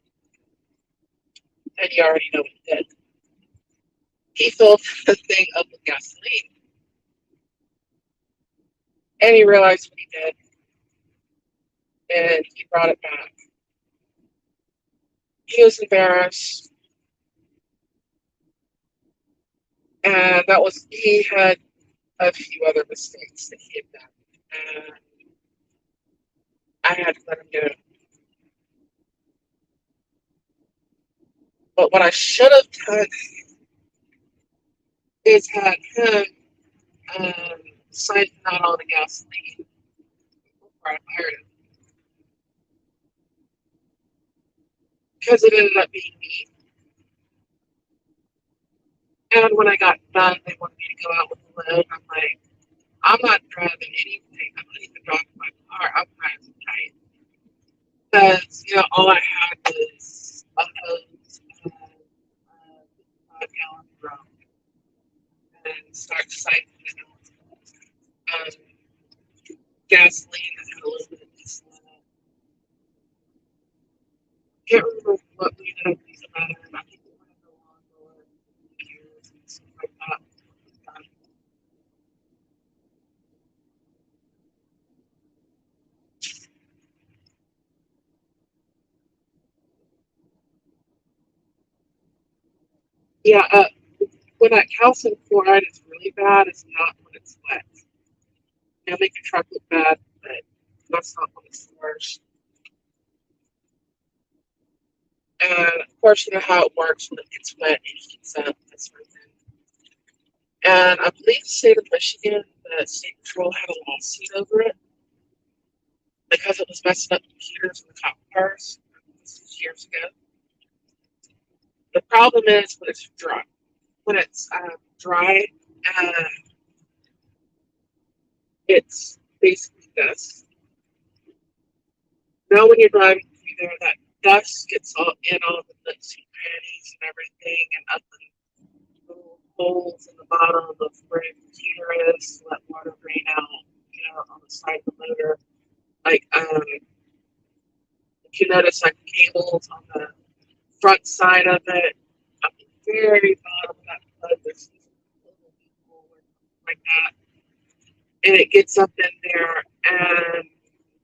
And you already know what he did. He filled the thing up with gasoline, and he realized what he did, and he brought it back. He was embarrassed, and that was he had a few other mistakes that he had done, and I had to let him do it. But what I should have done is had him um, sign out all the gasoline before I hired him, because it ended up being me. And when I got done, they wanted me to go out with the load. I'm like, I'm not driving anything. I'm not even driving my car. I'm driving tight. Because, you know, all I had was a hose and a 5 gallon drum and start cycling gasoline that had a little bit of diesel in it. Can't remember what we ended up using about it. I think we went to lawnmower years and stuff like that. Yeah, when that calcium chloride is really bad, it's not when it's wet. It'll make your truck look bad, but that's not when it's the worst. And of course, you know how it works when it gets wet, it heats up, that sort of thing. And I believe the state of Michigan, the state patrol had a lawsuit over it because it was messing up computers in the cop cars. This was years ago. The problem is when it's dry. When it's dry, uh, it's basically dust. Now, when you're driving through there, that dust gets all the nooks and crannies and everything, and up in little holes in the bottom of where your computer is, to let water drain out, you know, on the side of the motor. Like, if you notice, like cables on the front side of it, at the very bottom of that plug, there's these little hole like that, and it gets up in there, and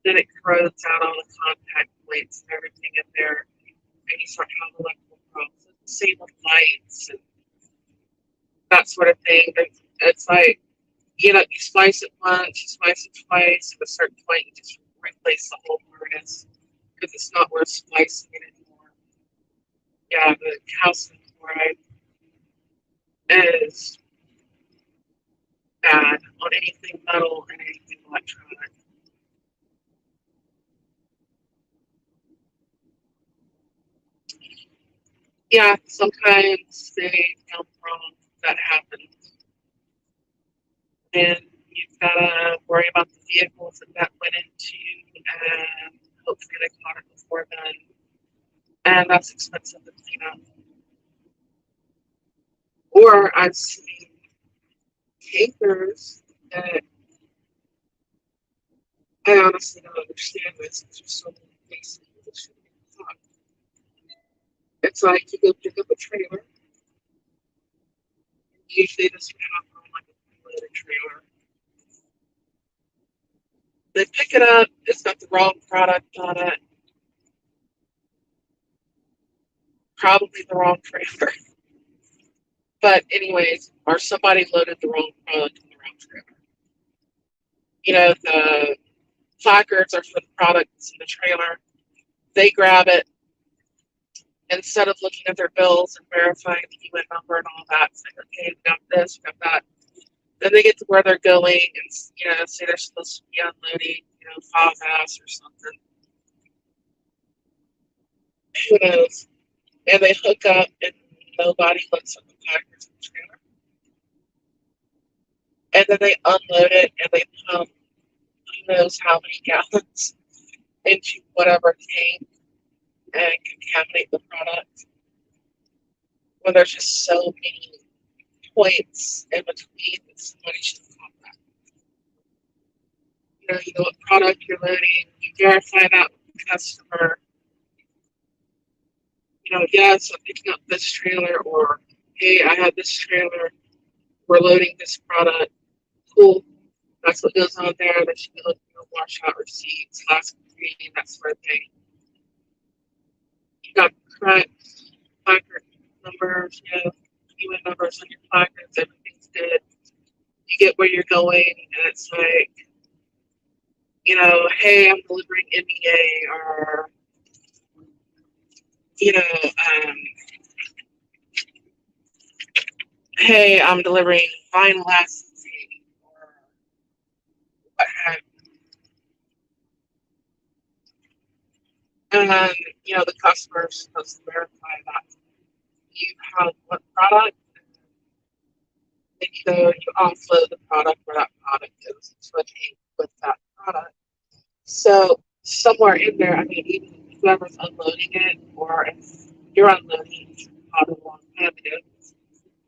then it corrodes out all the contact plates and everything in there, and you start having electrical problems. Same with lights and that sort of thing. It's like, you know, you splice it once, you splice it twice, at a certain point, you just replace the whole harness because it's not worth splicing it anymore. Yeah, the calcium chloride is bad on anything metal and anything electronic. Yeah, sometimes they come from that happens. And gotta worry about the vehicles that went into, and hopefully they caught it before then. And that's expensive to clean up. Or I've seen tankers that I honestly don't understand this. There's so many places that should be taught. It's like you go pick up a trailer. Usually this would happen on like a loaded trailer. They pick it up, it's got the wrong product on it, probably the wrong trailer. But anyways, or somebody loaded the wrong product in the wrong trailer. You know, the placards are for the products in the trailer. They grab it instead of looking at their bills and verifying the UN number and all that, saying, okay, we got this, we got that. Then they get to where they're going and, say they're supposed to be unloading, Fast or something. Who knows? And they hook up and nobody looks at the placards in the trailer. And then they unload it and they pump who knows how many gallons into whatever tank and contaminate the product. When there's just so many points in between that somebody should have caught that. You know what product you're loading, you verify that with the customer. Yes, I'm picking up this trailer, or hey, I have this trailer, we're loading this product. Cool. That's what goes on there. There should be looking at washout receipts, last green, that sort of thing. You got correct placard numbers, UN numbers on your placards, everything's good. You get where you're going, and it's like, hey, I'm delivering MEA, or, hey, I'm delivering vinyl acetate, or what have you. And, the customer is supposed to verify that you have what product, and you offload the product where that product is to a tank with that product. So somewhere in there, I mean, even whoever's unloading it, or if you're unloading out of one cabinet,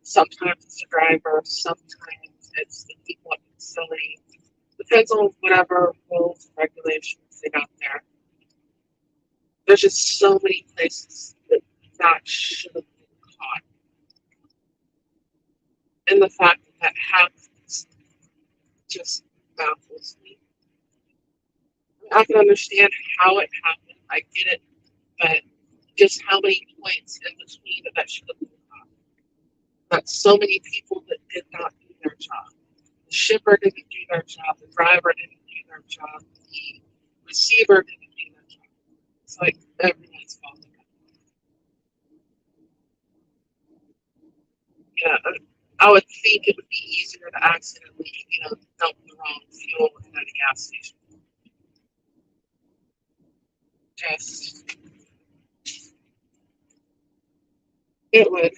sometimes it's the driver, sometimes it's the people at the facility. Depends on whatever rules and regulations they got there. There's just so many places that should have been caught. And the fact that happens just baffles me. I can understand how it happened. I get it, but just how many points in between that should have been caught. That's so many people that did not do their job. The shipper didn't do their job. The driver didn't do their job. The receiver didn't do their job. It's like everyone's fault. Yeah, I would think it would be easier to accidentally, dump the wrong fuel at a gas station. Just, it would,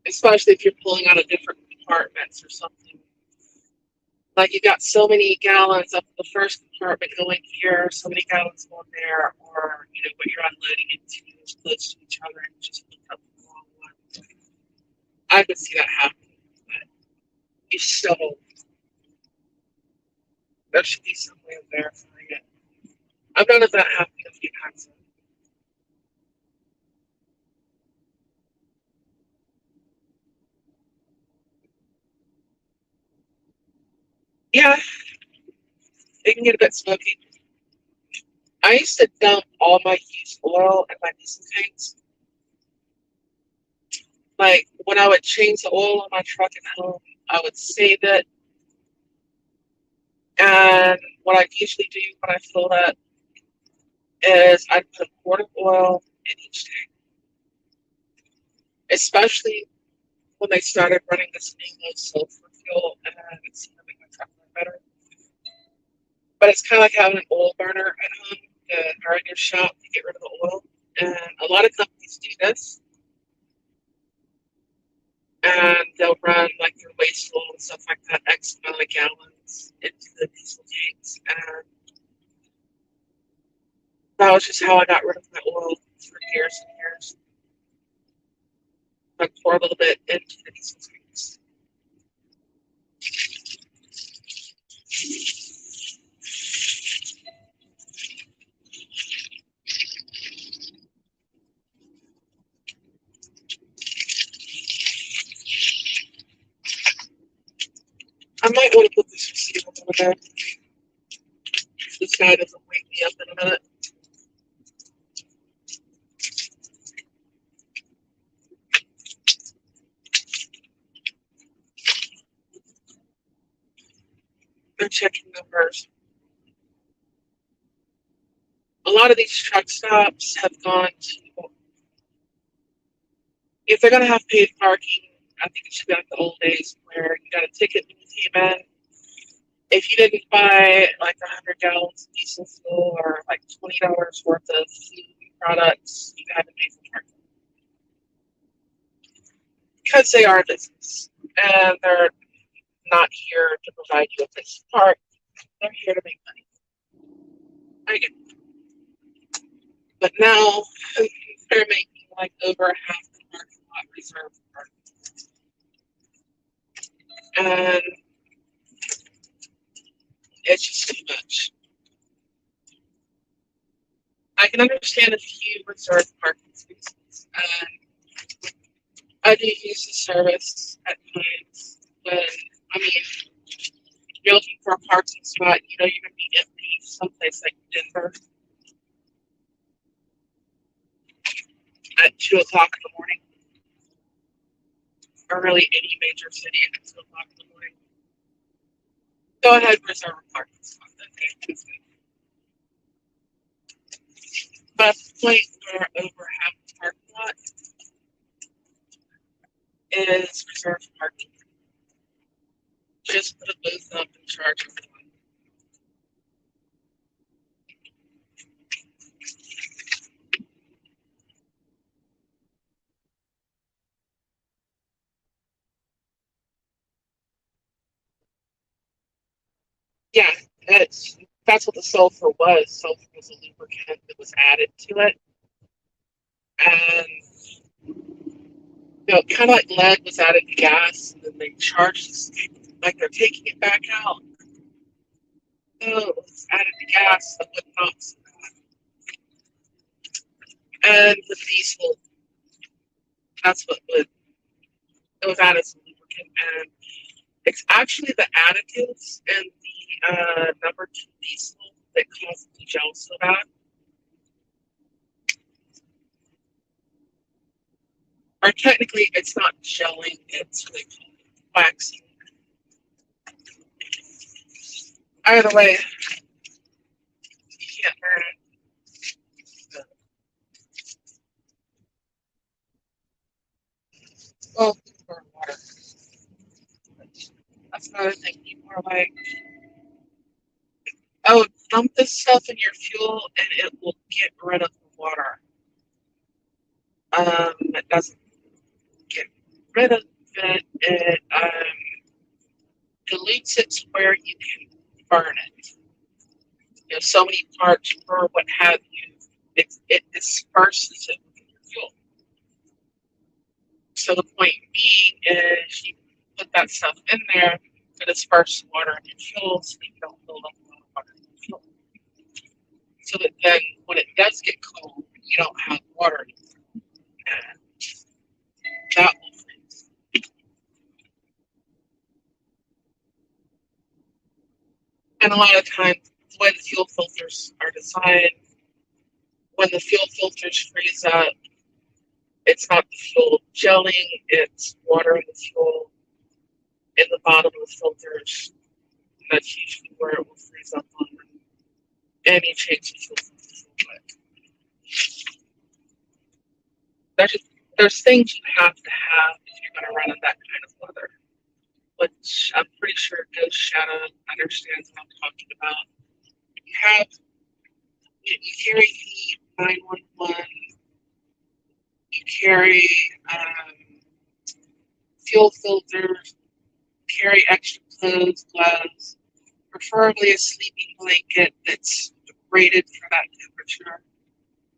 especially if you're pulling out of different compartments or something. Like you got so many gallons up in the first compartment going here, so many gallons going there, or what you're unloading into is close to each other and just hook up the wrong one. I could see that happening, but you still, there should be some way of verifying it. I've noticed that happening a few times. Yeah, it can get a bit smoky. I used to dump all my used oil in my diesel tanks. Like when I would change the oil on my truck at home, I would save it. And what I usually do when I fill that is I put a quart of oil in each tank. Especially when they started running this new low sulfur fuel, and it seemed to make my truck run better. But it's kind of like having an oil burner at home or in your shop to get rid of the oil. And a lot of companies do this. and they'll run like their waste oil and stuff like that, X amount of gallons into the diesel tanks. And that was just how I got rid of my oil for years and years. Like pour a little bit into the diesel tanks. I might want to put this receiver over there. This guy doesn't wake me up in a minute. They're checking numbers. A lot of these truck stops have gone to, if they're going to have paid parking, I think it should be like the old days where you got a ticket when you came in. If you didn't buy like 100 gallons of diesel fuel or like $20 worth of food products, you had to pay for parking. Because they are a business and they're not here to provide you a place to park. They're here to make money. I get it. But now they're making like over half the parking lot reserved for parking. And it's just too much. I can understand a few reserved parking spaces. I do use the service at times, but I mean, you're looking for a parking spot, you know you're going to be empty someplace like Denver at 2 o'clock in the morning, or really any major city at 2 o'clock in the morning. Go ahead and reserve a parking spot that day. But at the point where over half the parking lot is reserved parking, just put a booth up and charge everyone. Yeah, that's what the sulfur was. Sulfur was a lubricant that was added to it. And kind of like lead was added to gas, and then they charged us like they're taking it back out. No, it was added to gas that would not. And the diesel, that's what it was added as a lubricant. And it's actually the additives and the number 2 diesel that causes the gel so bad. Or technically, it's not gelling, it's what they call waxing. Either way, you can't burn it. Well, burn water. That's another thing. People are like, oh, dump this stuff in your fuel and it will get rid of the water. It doesn't get rid of it. It dilutes it to where you can burn it. So many parts per what have you. It disperses it within your fuel. So the point being is you put that stuff in there to disperse water in your fuel so that you don't build up a lot of water in your fuel. So that then when it does get cold, you don't have water anymore. And that will freeze. And a lot of times, the way the fuel filters are designed, when the fuel filters freeze up, it's not the fuel gelling, it's water in the fuel in the bottom of the filters. And that's usually where it will freeze up on them. And you change the fuel filters real quick. There's things you have to have if you're going to run in that kind of weather, which I'm pretty sure Ghost Shadow understands what I'm talking about. You carry heat, 911, you carry fuel filters, carry extra clothes, gloves, preferably a sleeping blanket that's rated for that temperature,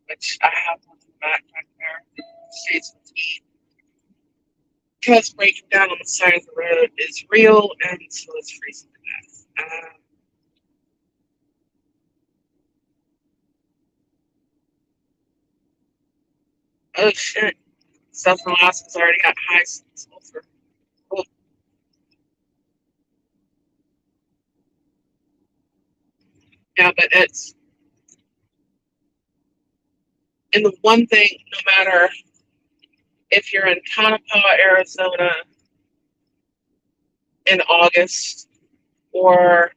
which I have one in the backpack there. Stays with me. Because breaking down on the side of the road is real, and so is freezing to death. Oh shit. Stuff from Alaska's already got high sulfur. Oh, yeah, but it's, and the one thing, no matter if you're in Tonopah, Arizona in August, or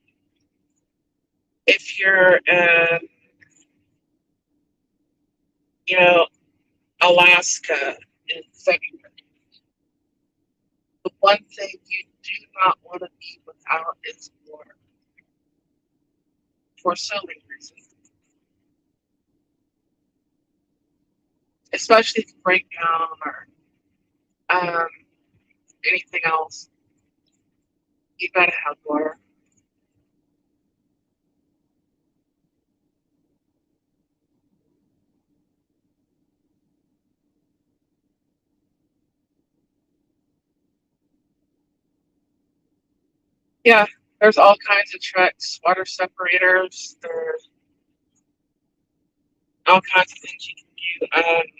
if you're in, you know, Alaska in February, the one thing you do not want to be without is water for so many reasons, especially if you break down or um, anything else. You gotta have water. Yeah, there's all kinds of tricks, water separators. There's all kinds of things you can do.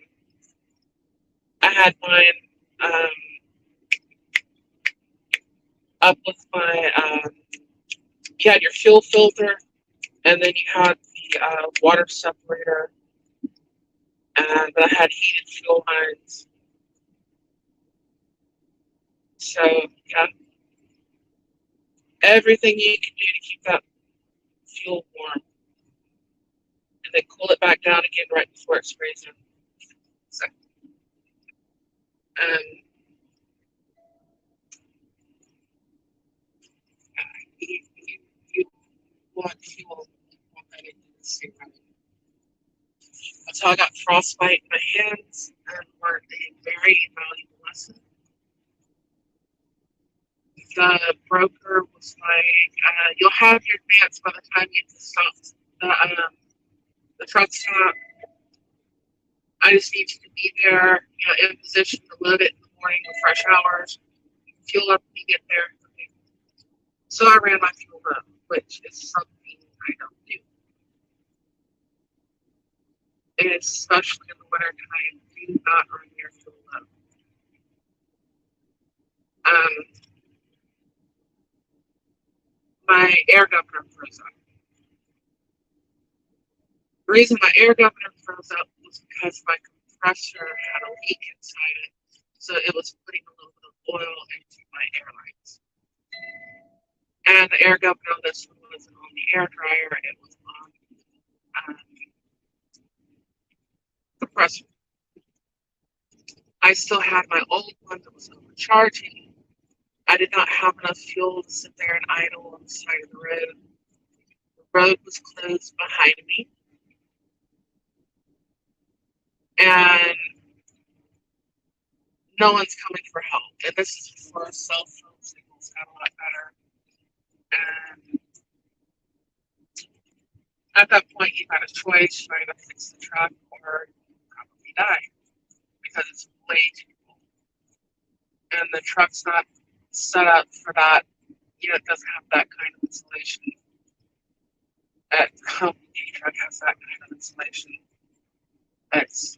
I had mine um, up with my. You had your fuel filter, and then you had the water separator, and then I had heated fuel lines. So yeah, everything you can do to keep that fuel warm, and then cool it back down again right before it's freezing. So, um, you want fuel, you want that in the same way. So I got frostbite in my hands and learned a very valuable lesson. The broker was like, "You'll have your advance by the time you get to stop the truck stop. I just need you to be there, in position to load it in the morning with fresh hours. Fuel up when you get there." Okay. So I ran my fuel up, which is something I don't do, and especially in the winter time. Do not run your fuel up. Um, my air governor froze up. The reason my air governor froze up was because my compressor had a leak inside it, so it was putting a little bit of oil into my air lines. And the air governor on this one wasn't on the air dryer; it was on um, the compressor. I still had my old one that was overcharging. I did not have enough fuel to sit there and idle on the side of the road. The road was closed behind me, and no one's coming for help. And this is before cell phone signals got a lot better. And at that point, you had a choice: trying to fix the truck or probably die because it's way too cold. And the truck's not set up for that. It doesn't have that kind of insulation. That company truck has that kind of insulation. It's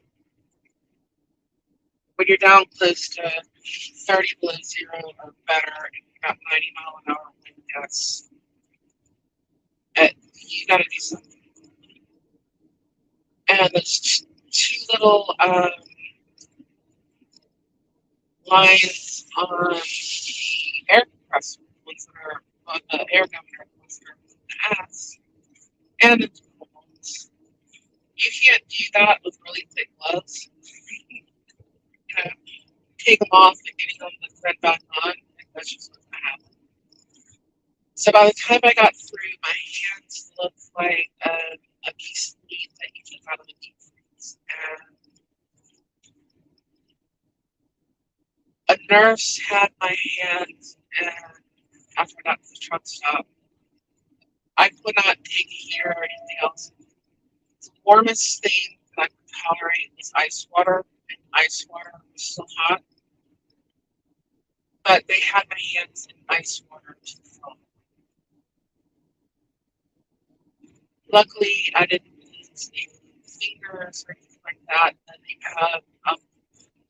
when you're down close to 30 below zero or better, and you got 90-mile-an-hour wind gusts, you got to do something. And there's two little lines on the air compressor, ones that are on the air governor, ones that are on the ass, and the two ones. You can't do that with really thick gloves. You know, take them off and getting them to thread back on, and that's just what's gonna happen. So by the time I got through, my hands looked like a piece of meat that you took out of the deep freeze. And nurse had my hands, and after I got to the truck stop, I could not take heat or anything else. The warmest thing that I could tolerate was ice water, and ice water was still hot, but they had my hands in ice water to the phone. Luckily, I didn't lose any fingers or anything like that, and they have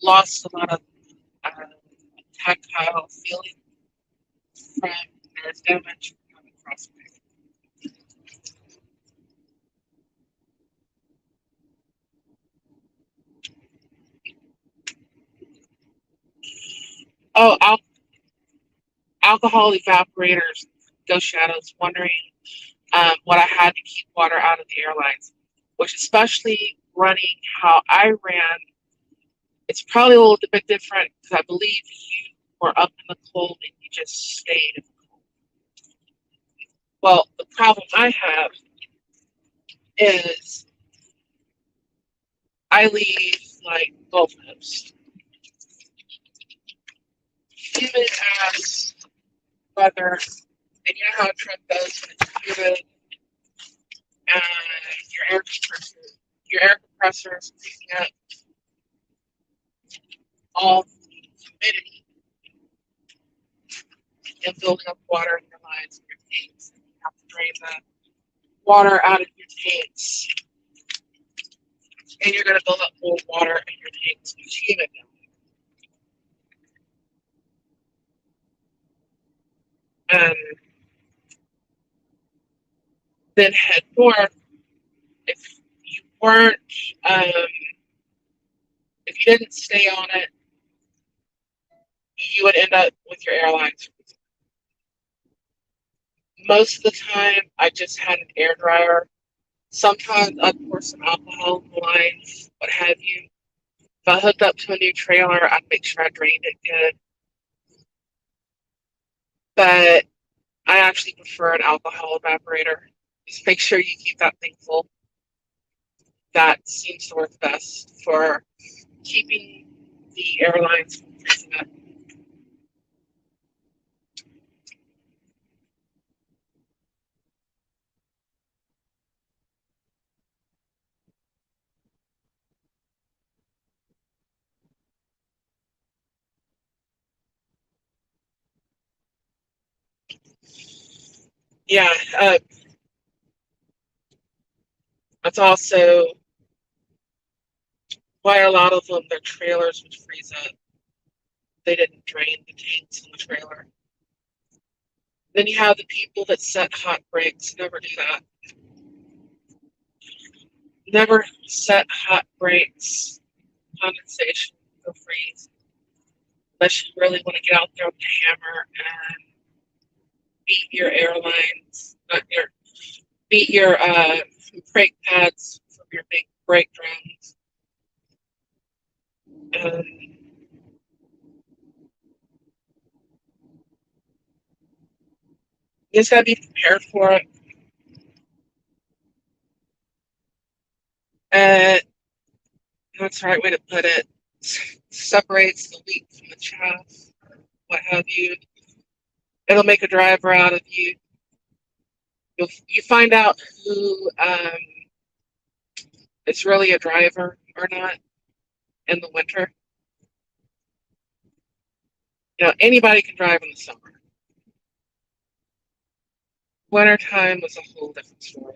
lost a lot of uh, tactile feeling from nerve damage from the frostbite. Oh, alcohol evaporators, ghost shadows, wondering what I had to keep water out of the airlines, which especially running how I ran, it's probably a little bit different because I believe you were up in the cold and you just stayed. Well, the problem I have is I leave like Gulf Coast, humid ass weather, and you know how a truck goes when it's humid, and your air compressor is picking up all the humidity and building up water in your lines and your tanks. And you have to drain the water out of your tanks, and you're going to build up more water in your tanks when it's humid. And then head north. If you weren't, um, if you didn't stay on it, you would end up with your airlines. Most of the time, I just had an air dryer. Sometimes I'd pour some alcohol in the lines, what have you. If I hooked up to a new trailer, I'd make sure I drained it good. But I actually prefer an alcohol evaporator. Just make sure you keep that thing full. That seems to work best for keeping the airlines from freezing up. Yeah, uh, that's also why a lot of them, their trailers would freeze up. They didn't drain the tanks in the trailer. Then you have the people that set hot brakes. Never do that. Never set hot brakes. Condensation will freeze. Unless you really want to get out there with the hammer and beat your airlines, beat your brake pads from your big brake drums. And you just gotta be prepared for it. And that's the right way to put it. Separates the wheat from the chaff, or what have you. It'll make a driver out of you. You find out who is really a driver or not in the winter. Anybody can drive in the summer. Wintertime was a whole different story.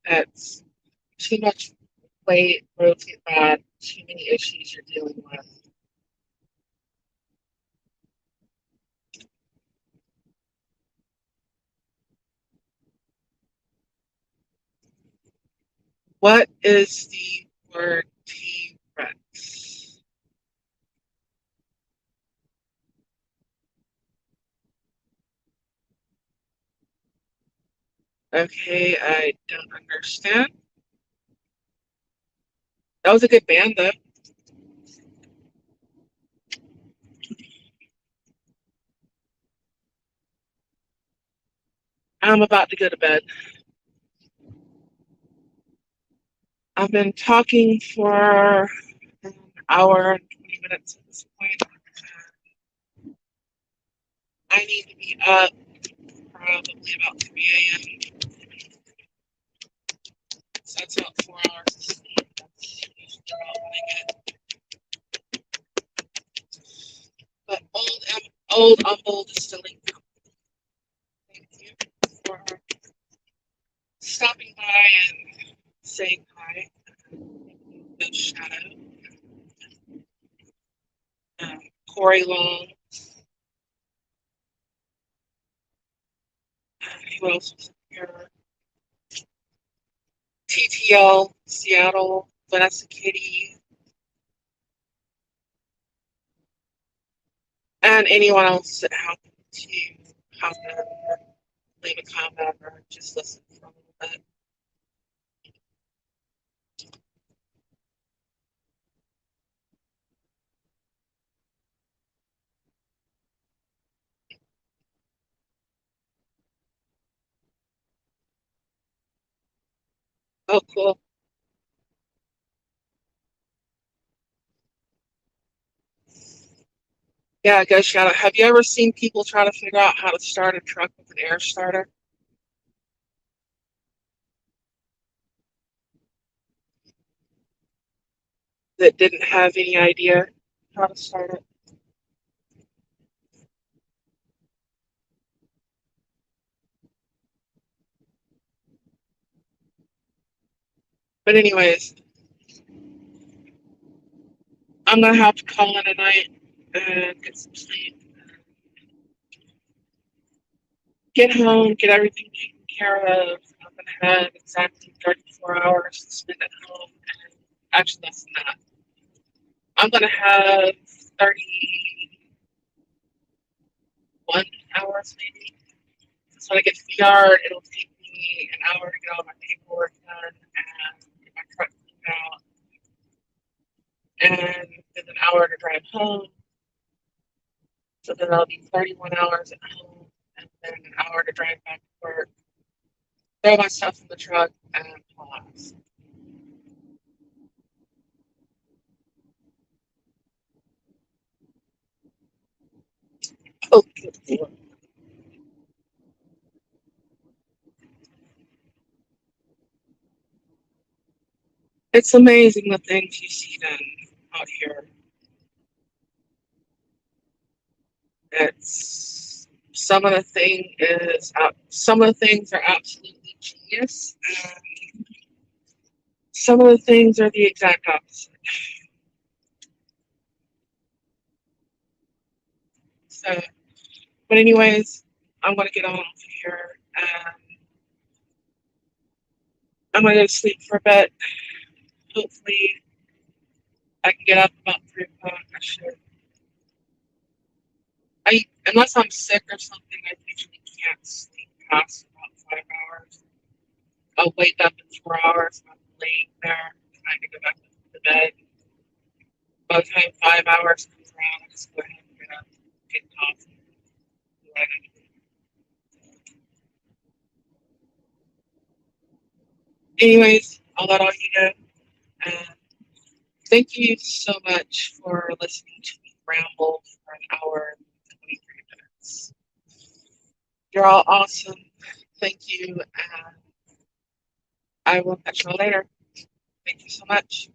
It's too much weight, roads get bad, too many issues you're dealing with. What is the word T-Rex? Okay, I don't understand. That was a good band, though. I'm about to go to bed. I've been talking for an hour and 20 minutes at this point. up probably about 3 a.m. So that's about 4 hours of sleep. That's usually about what I get. But old Humboldt Distilling Company, thank you for stopping by and saying hi. No Shadow, Corey Long, who else was here? TTL, Seattle, Vanessa Kitty, and anyone else that happened to hop in or leave a comment or just listen for a little bit. Oh, cool. Yeah, go shout out. Have you ever seen people try to figure out how to start a truck with an air starter that didn't have any idea how to start it? But anyways, I'm gonna have to call it a night and get some sleep. Get home, get everything taken care of. I'm gonna have exactly 34 hours to spend at home. And actually, less than that. I'm gonna have 31 hours maybe. So when I get to the yard, it'll take me an hour to get all my paperwork done and get my truck cleaned out, and then an hour to drive home. So then I'll be 31 hours at home, and then an hour to drive back to work. Throw my stuff in the truck and pause. Oh, good Lord. It's amazing the things you see done out here. It's some of the things are absolutely genius, and some of the things are the exact opposite. So, but anyways, I'm gonna get on off of here, and I'm gonna go to sleep for a bit. Hopefully, I can get up about 3 o'clock. I should. Unless I'm sick or something, I usually can't sleep past about 5 hours. I'll wake up in 4 hours and I'm laying there trying to go back to bed. By the time 5 hours comes around, I just go ahead and get up, get coffee, and anyways, I'll let all you go. And thank you so much for listening to me ramble for an hour and 23 minutes. You're all awesome. Thank you. And I will catch you all later. Thank you so much.